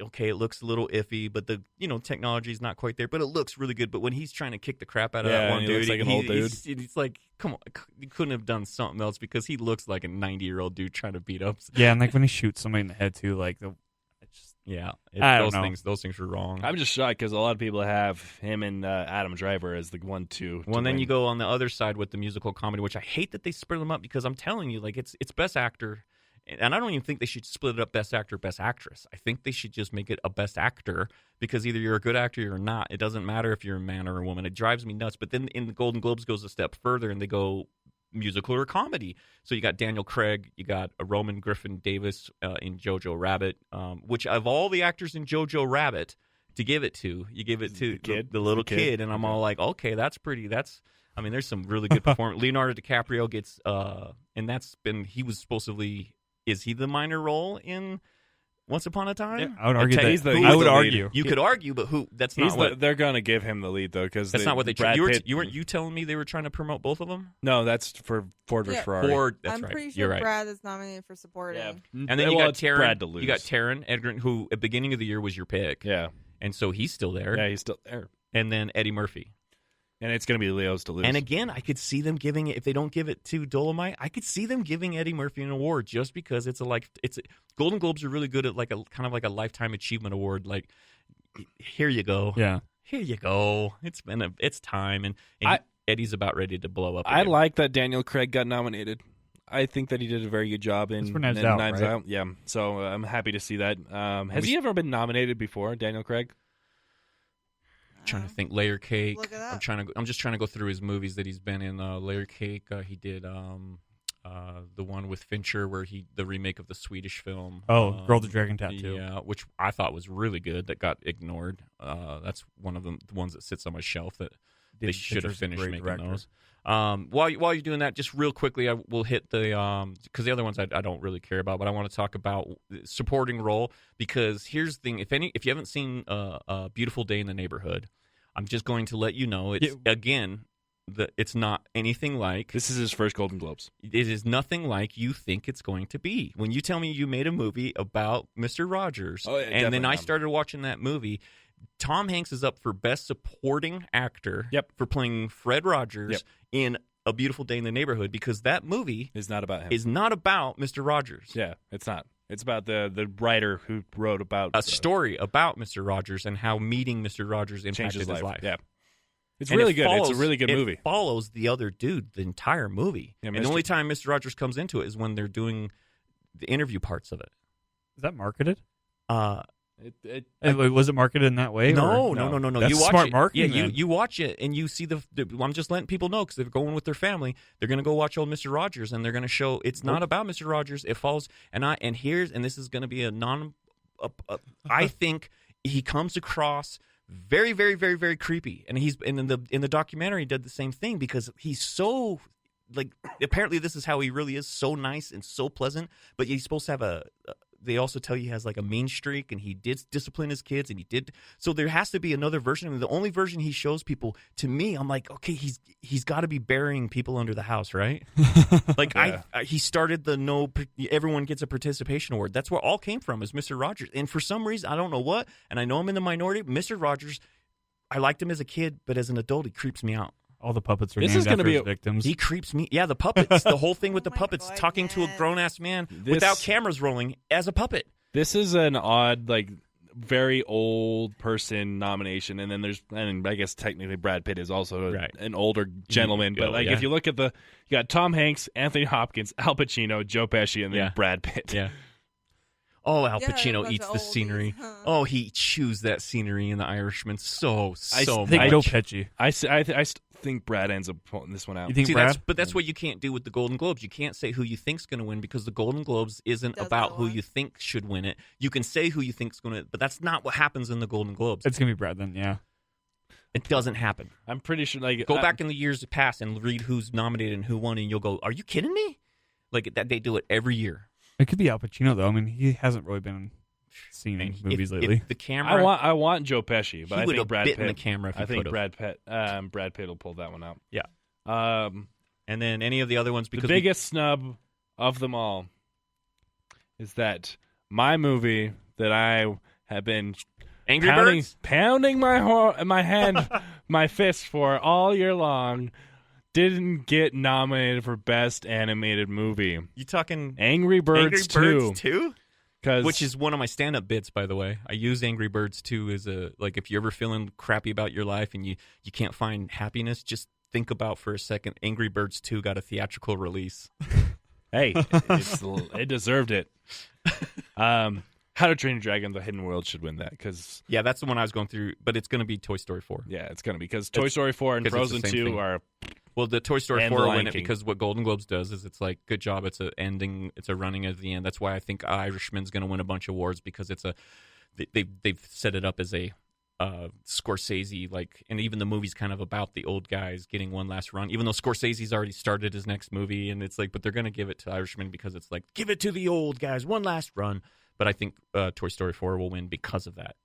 Okay, it looks a little iffy, but the technology's not quite there, but it looks really good. But when he's trying to kick the crap out of that Yeah, one and he dude, looks like an old dude. He's like, come on, you couldn't have done something else because he looks like a 90-year-old dude trying to beat up. yeah, and like when he shoots somebody in the head too, like I don't know. Those things were wrong. I'm just shocked because a lot of people have him and Adam Driver as the 1-2. Well, and then you go on the other side with the musical comedy, which I hate that they split them up because I'm telling you, like it's best actor. And I don't even think they should split it up best actor, best actress. I think they should just make it a best actor because either you're a good actor or you're not. It doesn't matter if you're a man or a woman. It drives me nuts. But then in the Golden Globes goes a step further and they go musical or comedy. So you got Daniel Craig, you got a Roman Griffin Davis in Jojo Rabbit, which of all the actors in Jojo Rabbit to give it to, you give it to the little kid. And I'm all like, okay, there's some really good performance. Leonardo DiCaprio gets, and he was supposedly. Is he the minor role in Once Upon a Time? Yeah, I would argue He's that. the I would lead. argue. You could argue, but who? That's not what. They're going to give him the lead though because That's not what they. Brad Pitt. You weren't you telling me they were trying to promote both of them? No, that's for Ford vs Yeah. Ferrari. Ford. That's I'm right. pretty You're sure right. Brad is nominated for supporting. Yeah. And then you Well, got it's Taron. Brad to lose. You got Taron Egerton, who at the beginning of the year was your pick. Yeah, And so he's still there. yeah, he's still there, And then Eddie Murphy. and it's going to be Leo's to lose. And again, I could see them giving it if they don't give it to Dolomite. I could see them giving Eddie Murphy an award just because Golden Globes are really good at like a kind of like a lifetime achievement award. Like, here you go, Yeah. here you go. It's time, and Eddie's about ready to blow up. I again. like that Daniel Craig got nominated. I think that he did a very good job in It's for Knives Out, right? Out. Yeah, so I'm happy to see that. Has he ever been nominated before, Daniel Craig? Trying to think. Layer Cake. Look it up. I'm just trying to go through his movies that he's been in. Layer Cake. He did the one with Fincher where the remake of the Swedish film. Oh, Girl with the Dragon Tattoo. Yeah, which I thought was really good. That got ignored. That's one of the ones that sits on my shelf that they should have Fincher's a finished great making director. those. While you're doing that, just real quickly, I will hit the because the other ones I don't really care about, but I want to talk about supporting role because here's the thing: if you haven't seen a Beautiful Day in the Neighborhood, I'm just going to let you know it's it's not anything like This is his first Golden Globes. it is nothing like you think it's going to be. When you tell me you made a movie about Mr. Rogers, Oh, yeah, and then definitely I not. started watching that movie, Tom Hanks is up for Best Supporting Actor for playing Fred Rogers in A Beautiful Day in the Neighborhood because that movie It's not about him. is not about Mr. Rogers. Yeah, it's not. It's about the writer who wrote about A story about Mr. Rogers and how meeting Mr. Rogers impacted changed his life. Yeah, it's And really it good. It's a really good it movie. Follows the other dude the entire movie. Yeah, and the Mr. only time Mr. Rogers comes into it is when they're doing the interview parts of it. Is that marketed? It, Was it marketed in that way? No. That's You watch smart it. marketing. Yeah, then. you watch it and you see I'm just letting people know because they're going with their family. They're going to go watch old Mr. Rogers and they're going to show it's not about Mr. Rogers. It follows and this is going to be I think he comes across very, very, very, very creepy. And in the documentary he did the same thing because he's so like apparently this is how he really is, so nice and so pleasant. But he's supposed to have they also tell you he has like a mean streak and he did discipline his kids and he did. So there has to be another version. I mean, the only version he shows people to me, I'm like, okay, he's got to be burying people under the house, right? Like he started everyone gets a participation award. That's where it all came from is Mr. Rogers. And for some reason, I don't know what, and I know I'm in the minority, Mr. Rogers, I liked him as a kid, but as an adult, he creeps me out. All the puppets are This named is gonna after be his a- victims. He creeps me. Yeah, the puppets. The whole thing with the Oh my puppets talking to a goodness. grown-ass man This- without cameras rolling as a puppet. This is an odd, like, very old person nomination, and then I guess technically Brad Pitt is also an older gentleman. But like, if you look at you got Tom Hanks, Anthony Hopkins, Al Pacino, Joe Pesci, and then Brad Pitt. Yeah. Oh, Al Yeah, Pacino a bunch eats of the oldies, scenery. huh? Oh, he chews that scenery in The Irishman so I much. think Joe Pesci. I think Brad ends up pulling this one out. You think See, Brad? that's what you can't do with the Golden Globes. You can't say who you think's going to win because the Golden Globes isn't Does about that who one. you think should win it. You can say who you think's going to, but that's not what happens in the Golden Globes. It's gonna be Brad then. Yeah. It doesn't happen. I'm pretty sure. Like, Go back in the years past and read who's nominated and who won, and you'll go, "Are you kidding me?" Like that, they do it every year. It could be Al Pacino though. I mean, he hasn't really been seen Man, movies if lately. the camera, I want Joe Pesci, but he I would think have Brad bitten Pitt. the camera if he I think could've. Brad Pitt will pull that one out. Yeah. Um, And then any of the other ones the because biggest snub of them all is that my movie that I have been Angry Birds. pounding my hand, my fist for all year long, didn't get nominated for Best Animated Movie. You talking Angry Birds 2. 2? 'Cause- Which is one of my stand-up bits, by the way. I use Angry Birds 2 as a, like, if you're ever feeling crappy about your life and you can't find happiness, just think about for a second. Angry Birds 2 got a theatrical release. Hey, it deserved it. How to Train Your Dragon: The Hidden World should win that because Yeah, that's the one I was going through, but it's going to be Toy Story 4. yeah, it's gonna be because Toy Story 4 and 'cause it's the Frozen same 2 thing. are Well, the Toy Story And 4 The will Lion win it King. because what Golden Globes does is it's like, good job, it's a ending, it's a running at the end. That's why I think Irishman's going to win a bunch of awards because it's they've set it up as a Scorsese, like, and even the movie's kind of about the old guys getting one last run, even though Scorsese's already started his next movie, and it's like, but they're going to give it to Irishman because it's like, give it to the old guys, one last run. But I think Toy Story 4 will win because of that.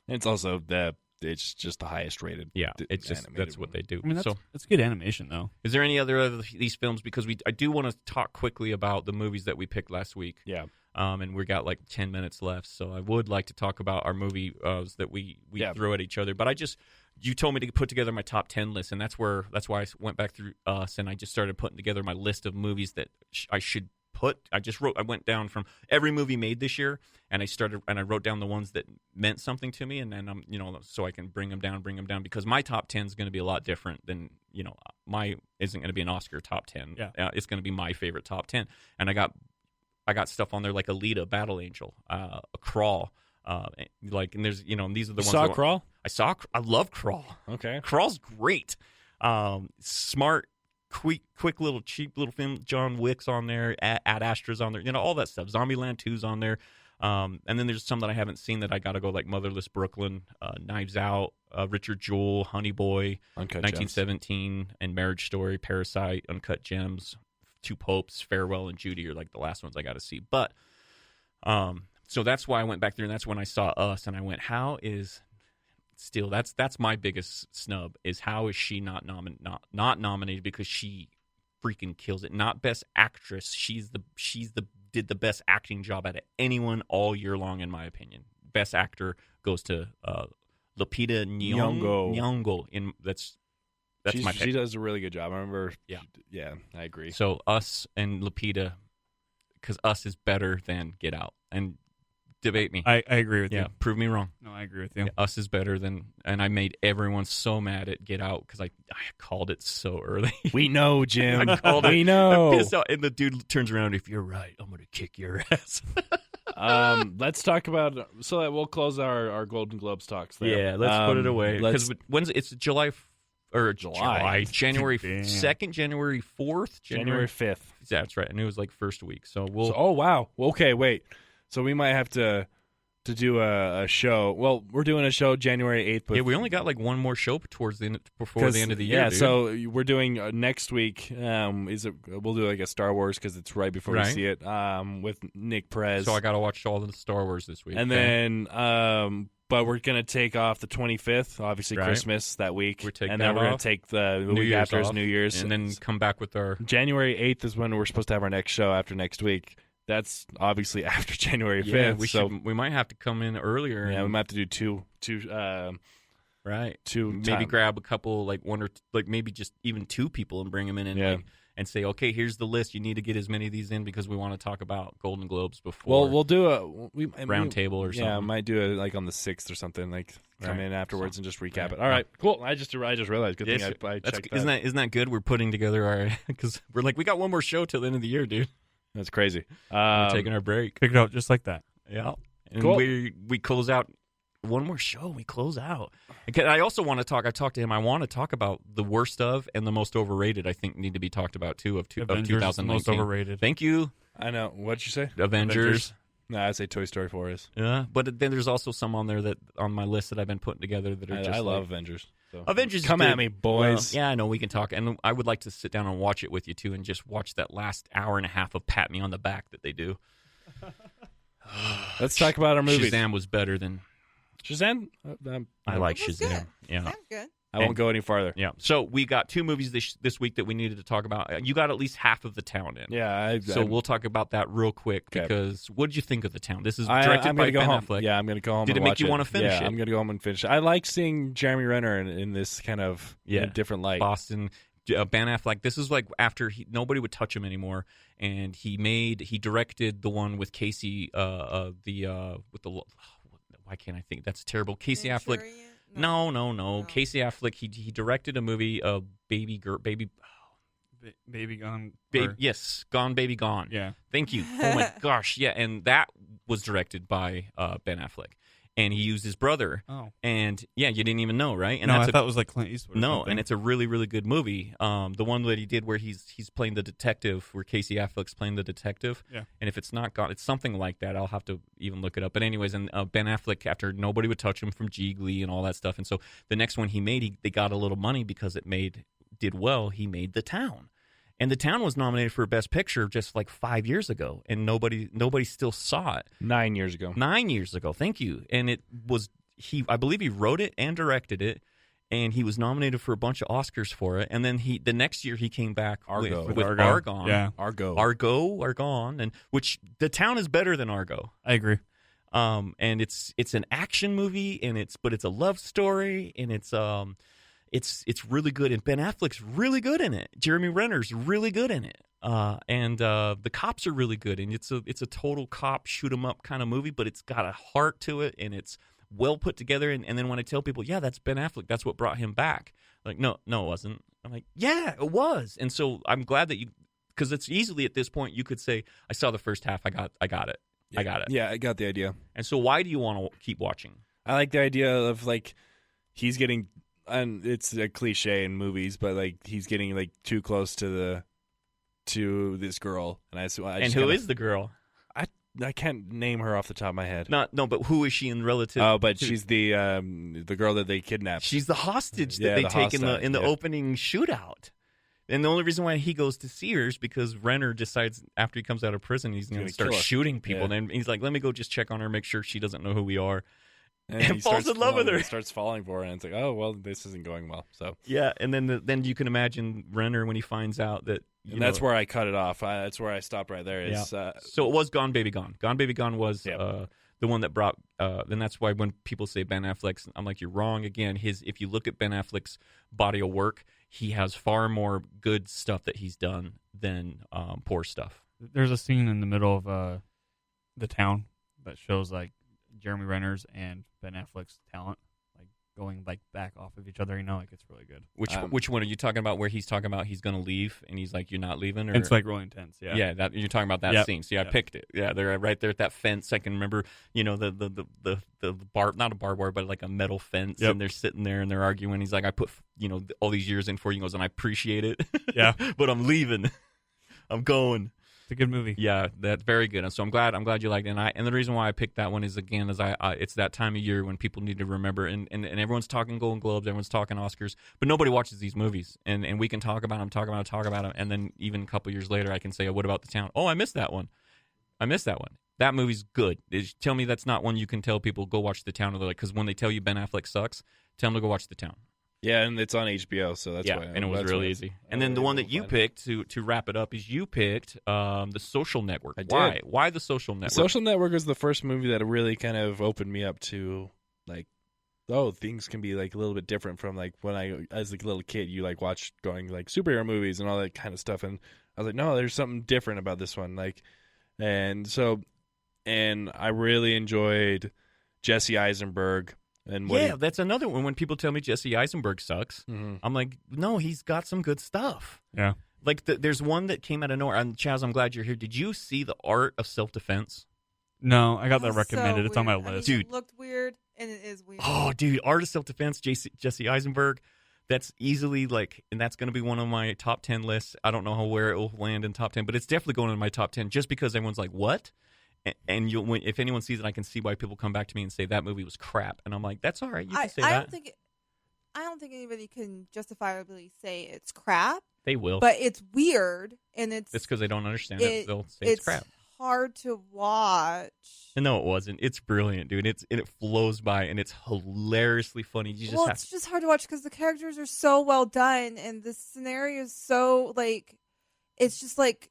it's also it's just the highest rated. Yeah, it's just animated that's what movie. they do. I mean, So, that's good animation, though. is there any other of these films? Because I do want to talk quickly about the movies that we picked last week. Yeah. And we got like 10 minutes left, so I would like to talk about our movie that we throw at each other. But you told me to put together my top 10 list, and that's why I went back through Us, and I just started putting together my list of movies that I should put. I went down from every movie made this year, and I wrote down the ones that meant something to me, and then so I can bring them down because my top 10 is going to be a lot different than my isn't going to be an Oscar top 10. Yeah. It's going to be my favorite top 10, and I got stuff on there like Alita, Battle Angel, a Crawl, and there's these are the ones. Saw Crawl? I love Crawl. Okay. Crawl's great. Smart, quick little cheap little film. John Wick's on there. Ad Astra's on there. All that stuff. Zombieland 2's on there. And then there's some that I haven't seen that I gotta go, like Motherless Brooklyn, Knives Out, Richard Jewell, Honey Boy, Uncut 1917, and Marriage Story, Parasite, Uncut Gems, Two Popes, Farewell, and Judy are like the last ones I got to see. But so that's why I went back there, and that's when I saw Us, and I went, how is still that's my biggest snub is how is she not nominated because she freaking kills it. Not Best Actress. She's did the best acting job out of anyone all year long, in my opinion. Best Actor goes to Lupita Nyong'o. That's my pick. She does a really good job. I remember. Yeah. I agree. So Us and Lupita, because Us is better than Get Out. And debate me. I agree with you. Yeah, prove me wrong. No, I agree with you. Yeah, Us is better than, and I made everyone so mad at Get Out because I called it so early. We know, Jim. I called we it. know. I'm pissed out, and the dude turns around. If you're right, I'm gonna kick your ass. Let's talk about so that we'll close our Golden Globes talks there. Yeah, let's put it away because when's it's July. January 2nd, January 4th, January 5th. Yeah, that's right. I knew it was like first week. So we'll. Oh wow. Okay, wait. So we might have to do a show. Well, we're doing a show January 8th. But yeah, we only got like one more show before the end of the year. Yeah, dude. so we're doing next week. We'll do like a Star Wars because it's right before we see it. With Nick Perez. So I got to watch all the Star Wars this week. And then. But we're going to take off the 25th, obviously Christmas that week. And then we're going to take the week after is New Year's. And then come back with our... January 8th is when we're supposed to have our next show after next week. That's obviously after January 5th. Yeah, we might have to come in earlier. Yeah, we might have to do two right. Maybe grab a couple, like one or like maybe just even two people and bring them in and say, okay, here's the list. You need to get as many of these in because we want to talk about Golden Globes before. Well, we'll do a round table or something. Yeah, I might do it like on the 6th or something. Like come in afterwards and just recap it. All right, cool. I just realized. Good thing I checked that. Isn't that good? We're putting together our because we're like we got one more show till the end of the year, dude. That's crazy. We're taking our break. Pick it out just like that. Yeah, and cool. we close out. One more show, we close out. I also want to talk. I talked to him. I want to talk about the worst of and the most overrated. I think need to be talked about too of 2019. Most overrated. Thank you. I know. What'd you say? Avengers. No, I'd say Toy Story 4 is. Yeah, but then there's also some on there that on my list that I've been putting together that are just. I love Avengers. So. Avengers. Come at me, boys. Well, yeah, I know we can talk, and I would like to sit down and watch it with you too, and just watch that last hour and a half of pat me on the back that they do. Let's talk about our movies. Shazam was better than. Shazam? I like It was Shazam. good. Yeah. Sounds good. I won't go any farther. Yeah. So we got 2 movies this week that we needed to talk about. You got at least half of The Town in. Yeah. So we'll talk about that real quick Okay. because what did you think of The Town? This is directed I'm by gonna go Ben home. Affleck. Yeah, I'm going to go home. Did and it make watch you want to finish yeah, it? I'm going to go home and finish it. I like seeing Jeremy Renner in this kind of in a different light. Boston. Ben Affleck. This is like after nobody would touch him anymore, and he directed the one with Casey. Why can't I think? That's terrible. Casey Affleck. No. Casey Affleck. He directed a movie, Baby Gone. Yes, Gone Baby Gone. Yeah. Thank you. Oh my gosh, yeah, and that was directed by Ben Affleck, and he used his brother. Oh. And yeah, you didn't even know, right? And No, I thought it was like Clint Eastwood. Or no, something. and it's a really, really good movie. The one that he did where he's playing the detective, where Casey Affleck's playing the detective. Yeah. And if it's not Gone, it's something like that. I'll have to even look it up. But anyways, and Ben Affleck, after nobody would touch him from Gigli and all that stuff, and so the next one he made, they got a little money because it did well. He made The Town. And The Town was nominated for Best Picture just like 5 years ago, and nobody still saw it. 9 years ago. 9 years ago, thank you. And it was I believe he wrote it and directed it, and he was nominated for a bunch of Oscars for it. And then the next year he came back with Argo. Argon. Yeah. Argon, and which The Town is better than Argo. I agree. And it's an action movie, and it's a love story, and it's really good, and Ben Affleck's really good in it. Jeremy Renner's really good in it. And the cops are really good, and it's a total cop shoot 'em up kind of movie, but it's got a heart to it, and it's well put together. And then when I tell people, yeah, that's Ben Affleck, that's what brought him back. Like, no, it wasn't. I'm like, yeah, it was. And so I'm glad that because it's easily at this point you could say, I saw the first half, I got it. Yeah. I got it. Yeah, I got the idea. And so why do you want to keep watching? I like the idea of like he's getting, and it's a cliche in movies, but like he's getting like too close to this girl, and And who is the girl? I can't name her off the top of my head. No, but who is she in relative? Oh, but to- she's the girl that they kidnapped. She's the hostage that Yeah, they the take hostage, in the yeah. opening shootout. And the only reason why he goes to see her is because Renner decides after he comes out of prison he's going to gonna start kill her. shooting people. Yeah. And he's like, let me go just check on her, make sure she doesn't know who we are. and and he falls starts in love with falling- her. Starts falling for her, and it's like, oh well, this isn't going well. So Yeah, and then you can imagine Renner when he finds out that. and that's where I cut it off. That's where I stopped right there. Yeah. Is So it was Gone Baby Gone. Gone Baby Gone was Yep. the one that brought. Then that's why when people say Ben Affleck's, I'm like, you're wrong again. If you look at Ben Affleck's body of work, he has far more good stuff that he's done than poor stuff. There's a scene in the middle of The Town that shows like Jeremy Renner's and Ben Affleck's talent like going like back off of each other. Like it's really good. Which one are you talking about? Where he's talking about he's going to leave and he's like, you're not leaving? Or? It's like really intense. Yeah. Yeah, that you're talking about that Yep. scene. So yeah, I Yep. picked it. Yeah, they're right there at that fence. I can remember, the bar, not a barbed wire, but like a metal fence, Yep. and they're sitting there and they're arguing. He's like, I put all these years in for you. He goes, and I appreciate it. Yeah. but I'm leaving. I'm going. It's a good movie. Yeah, that's very good. And so I'm glad you liked it. And the reason why I picked that one is again, it's that time of year when people need to remember, and everyone's talking Golden Globes, everyone's talking Oscars, but nobody watches these movies. And we can talk about them, and then even a couple years later, I can say, oh, what about The Town? Oh, I missed that one. That movie's good. Tell me that's not one you can tell people go watch The Town. Because when they tell you Ben Affleck sucks, tell them to go watch The Town. yeah, and it's on HBO, so that's why. And it was really easy. And then the one that you picked to wrap it up is you picked The Social Network. I did. Why? Why The Social Network? The Social Network was the first movie that really kind of opened me up to like, oh, things can be like a little bit different from like when I, as a little kid, you like watched going like superhero movies and all that kind of stuff, and I was like, no, there's something different about this one, like, and I really enjoyed Jesse Eisenberg. And what that's another one. When people tell me Jesse Eisenberg sucks, Mm-hmm. I'm like, no, he's got some good stuff. Yeah. Like there's one that came out of nowhere. And Chaz, I'm glad you're here. Did you see The Art of Self-Defense? No, I got that So recommended. It's on my weird. I mean, list. Dude. It looked weird, and it is weird. Oh, dude, Art of Self-Defense, Jesse Eisenberg. That's easily and that's going to be one of my top 10 lists. I don't know where it will land in top 10, but it's definitely going in my top 10 just because everyone's like, what? And if anyone sees it, I can see why people come back to me and say that movie was crap. And I'm like, that's all right. You can say I that. don't think anybody can justifiably say it's crap, They will. but it's weird, and it's It's because they don't understand it. They'll say it's crap. hard to watch. No, it wasn't. It's brilliant, dude. It flows by, and it's hilariously funny. You just It's just hard to watch because the characters are so well done, and the scenario is so like, it's just like,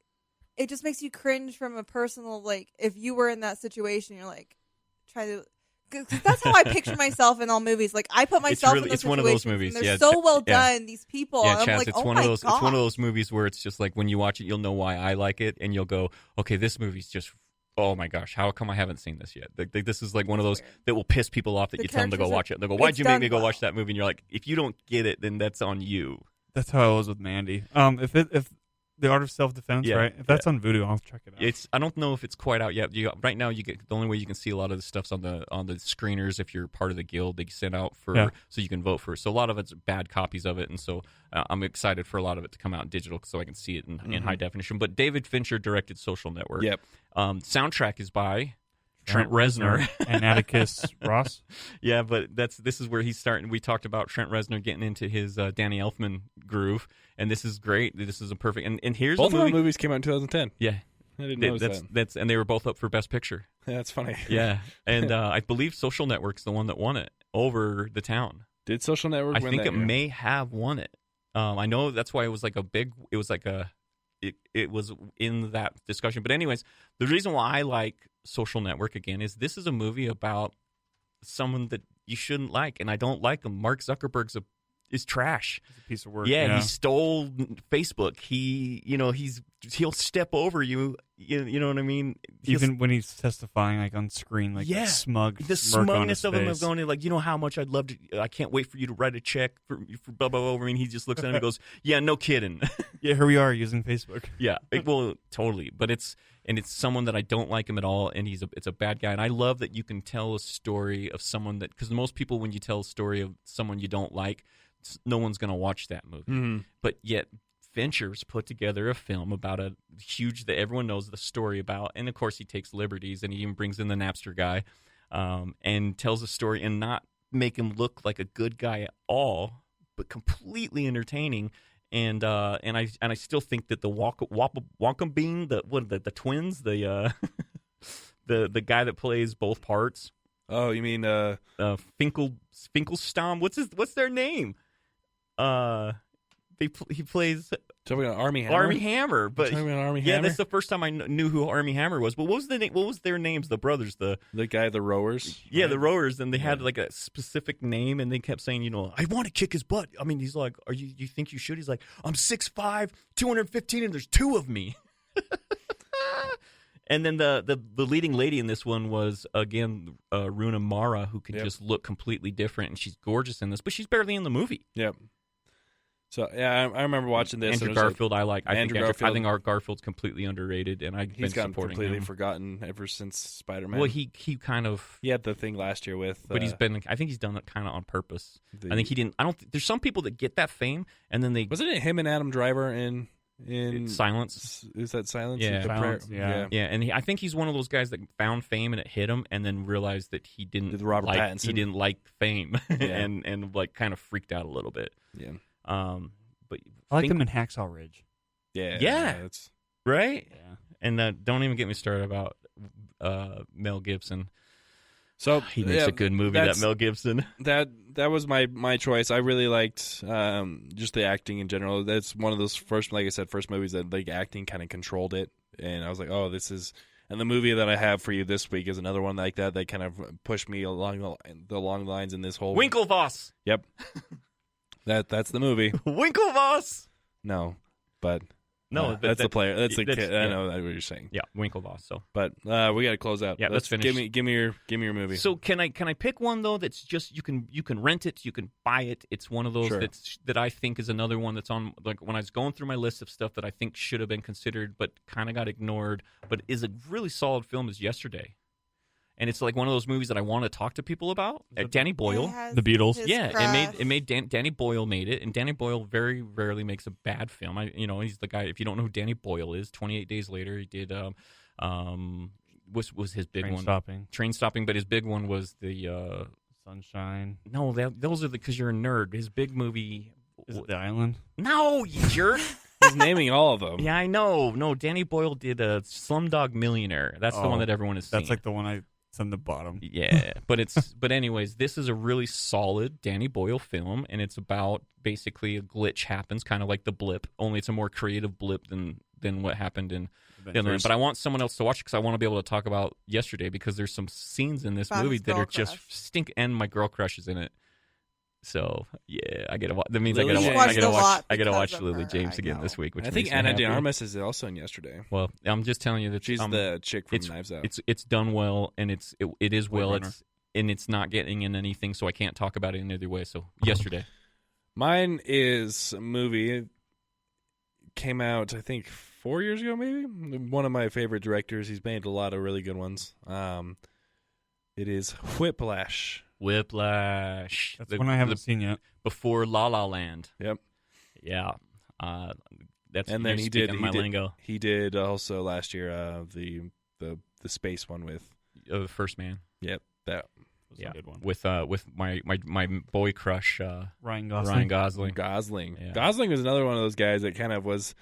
it just makes you cringe from a personal like. If you were in that situation, you're like, try to. Cause that's how I picture myself in all movies. Like I put myself in those it's one of those situations, movies. and they're Yeah, so well done. These people. Yeah, I'm Chaz, like, it's oh one my of those. God. It's one of those movies where it's just like when you watch it, you'll know why I like it, and you'll go, okay, this movie's just. Oh my gosh! How come I haven't seen this yet? This is like one of those that will piss people off that you tell them to go watch it. They'll go, "Why'd you make me go watch that movie?" And you're like, "If you don't get it, then that's on you." That's how I was with Mandy. If the Art of Self-Defense, right? If that's on Vudu, I'll check it out. I don't know if it's quite out yet. Right now, you get the only way you can see a lot of the stuff's on the screeners. If you're part of the guild, they send out so you can vote for it. So a lot of it's bad copies of it, and so I'm excited for a lot of it to come out in digital so I can see it in high definition. But David Fincher directed Social Network. Yep. Soundtrack is by Trent Reznor and Atticus Ross. Yeah, but this is where he's starting. We talked about Trent Reznor getting into his Danny Elfman groove, and this is great. This is a perfect. And here's both a movie. of our movies came out in 2010. Yeah, I didn't notice that. And they were both up for Best Picture. Yeah, that's funny. Yeah, and I believe Social Network's the one that won it over The Town. Did Social Network? I win think that it year? may have won it. I know that's why it was like a big. It was like a. It was in that discussion. But anyways, the reason why I like Social Network again is this is a movie about someone that you shouldn't like, and I don't like him. Mark Zuckerberg's is trash. It's a piece of work. Yeah, he stole Facebook. He'll step over you. You know what I mean? Even when he's testifying, like on screen, like the smugness of him face. of going like, you know how much I'd love to. I can't wait for you to write a check for blah blah blah. I mean, he just looks at him and goes, "Yeah, no kidding." Yeah, here we are using Facebook. Yeah, well, totally. But it's someone that I don't like him at all, and it's a bad guy. And I love that you can tell a story of someone that, because most people, when you tell a story of someone you don't like, no one's going to watch that movie. Mm-hmm. But yet Fincher's put together a film about a huge that everyone knows the story about, and of course he takes liberties, and he even brings in the Napster guy, and tells a story and not make him look like a good guy at all, but completely entertaining. And I still think that the Wonka Bean, the twins, the guy that plays both parts. Oh, you mean Finkelstein? What's their name? He plays talking about Army Hammer. Army Hammer, but talking about Army yeah, Hammer? that's the first time I knew who Army Hammer was. But what was the name? What was their names? The brothers, the guy, the rowers. Yeah, right? the rowers, and they had like a specific name, and they kept saying, I want to kick his butt. I mean, he's like, you think you should? He's like, I'm 6'5", 215, and there's two of me. And then the leading lady in this one was, again, Rooney Mara, who can just look completely different, and she's gorgeous in this, but she's barely in the movie. Yep. So yeah, I remember watching this. Andrew Garfield, I like. I think our Garfield's completely underrated, and he's gotten supporting completely him. forgotten ever since Spider-Man. Well, he kind of had the thing last year with, but I think he's done it kind of on purpose. I think he didn't. I don't. There's some people that get that fame, and then they wasn't it him and Adam Driver in Silence? Is that Silence? Yeah, Silence, yeah. And I think he's one of those guys that found fame and it hit him, and then realized that he didn't Robert like Pattinson. he didn't like fame, Yeah. and like kind of freaked out a little bit. Yeah. But I like him in Hacksaw Ridge. Yeah. That's Right? Yeah. And don't even get me started about Mel Gibson. So he makes a good movie, that Mel Gibson. That was my choice. I really liked just the acting in general. That's one of those first movies that like acting kind of controlled it, and I was like, oh, this is. And the movie that I have for you this week is another one like that kind of pushed me along the long lines in this whole Winklevoss. Yep. That's the movie. Winklevoss. No, but no, that's the player. That's the kid. Yeah. I know what you're saying. Yeah, Winklevoss. So, but we got to close out. Yeah, let's finish. Give me your movie. So can I pick one though that's just you can rent it, you can buy it. It's one of those that I think is another one that's on, like, when I was going through my list of stuff that I think should have been considered but kind of got ignored, but is a really solid film, is Yesterday. And it's like one of those movies that I want to talk to people about. Danny Boyle, The Beatles. Yeah, Danny Boyle made it, and Danny Boyle very rarely makes a bad film. He's the guy. If you don't know who Danny Boyle is, 28 Days Later, he did. Was his big one? Train Stopping. But his big one was the Sunshine. No, those are because you're a nerd. His big movie is it The Island. No, you jerk. He's naming all of them. Yeah, I know. No, Danny Boyle did a Slumdog Millionaire. That's the one that everyone has seen. That's like the one it's on the bottom. Yeah, but anyways, this is a really solid Danny Boyle film, and it's about basically a glitch happens, kind of like The Blip, only it's a more creative blip than what happened in Inland. But I want someone else to watch it because I want to be able to talk about yesterday because there's some scenes in this About movie his that are girl just crush. stink, and my girl crush is in it. So yeah, I gotta watch. That means Lily I James. gotta Watched a lot I gotta because watch of Lily her, James I again know. this week. Which I think makes me Anna happy. de Armas is also in yesterday. Well, I'm just telling you that She's the chick from Knives Out. It's done well, and it is Blade well. Runner. It's not getting in anything, so I can't talk about it in either way. So yesterday, Mine is a movie. It came out, I think, 4 years ago, maybe. One of my favorite directors. He's made a lot of really good ones. It is Whiplash. Whiplash. That's one I haven't seen yet. Before La La Land. Yep. Yeah. That's And then you're he did speaking my lingo. He did also last year the space one with. First Man. Yep. That That's a good one. With my boy crush Ryan Gosling. Ryan Gosling. Gosling. Yeah. Gosling was another one of those guys that kind of was,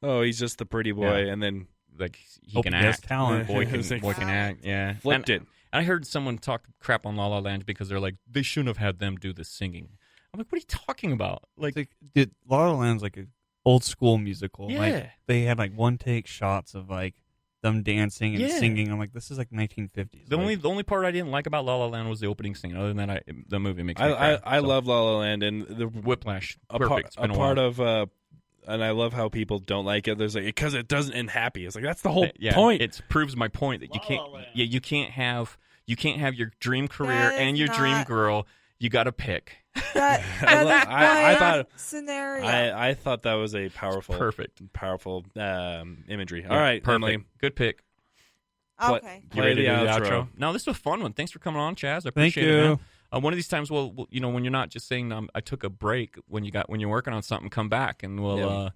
oh, he's just the pretty boy, Yeah. and then Like he Hope can he has act. talent. Boy It was can like- act. Yeah. flipped And it. I heard someone talk crap on La La Land because they're like, they shouldn't have had them do the singing. I'm like, what are you talking about? Like, Dude, La La Land's like an old school musical. Yeah. Like, they had like one take shots of like them dancing and Yeah. singing. I'm like, this is like 1950s. the Like, only part I didn't like about La La Land was the opening scene. Other than that, the movie makes me cry. I So, love La La Land, and the Whiplash. a Perfect. part, It's been a a while. part of and I love how people don't like it. There's like, because it doesn't end happy. It's like, that's the whole Yeah, point. It proves my point that you can't. Yeah, you can't have your dream career That is and your dream not- girl. You got to pick. That, I lo- that's I my thought- scenario. I thought that was a powerful, Perfect. imagery. Yeah, All right, perfect. Emily. Good pick. Okay. You Play ready the to do outro. No, this was a fun one. Thanks for coming on, Chaz. I Thank appreciate it, you. man. One of these times, when you're not just saying I took a break when you're working on something, come back and we'll. Yeah.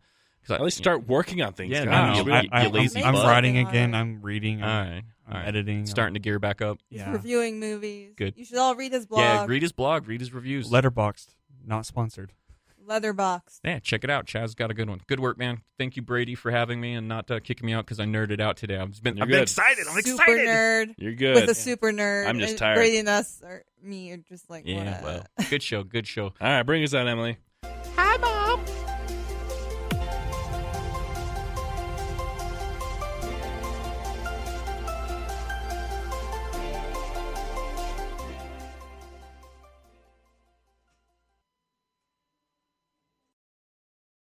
'Cause At least start working on things. Yeah, Gosh, no, we you- don't- you lazy I'm butt. writing again. I'm reading. All I'm, right, I'm all right. editing. Starting to gear back up. He's Yeah. reviewing movies. Good. You should all read his blog. Yeah, read his blog, read his reviews. Letterboxd, not sponsored. Letterboxd. Yeah, check it out. Chaz got a good one. Good work, man. Thank you, Brady, for having me and not kicking me out because I nerded out today. I've been You're good. excited. I'm Super excited. nerd You're good. with a super nerd. I'm just and tired. Brady and us, or me, are just like, Yeah, what? well, good show. Good show. All right, bring us out, Emily. Hi, Mom.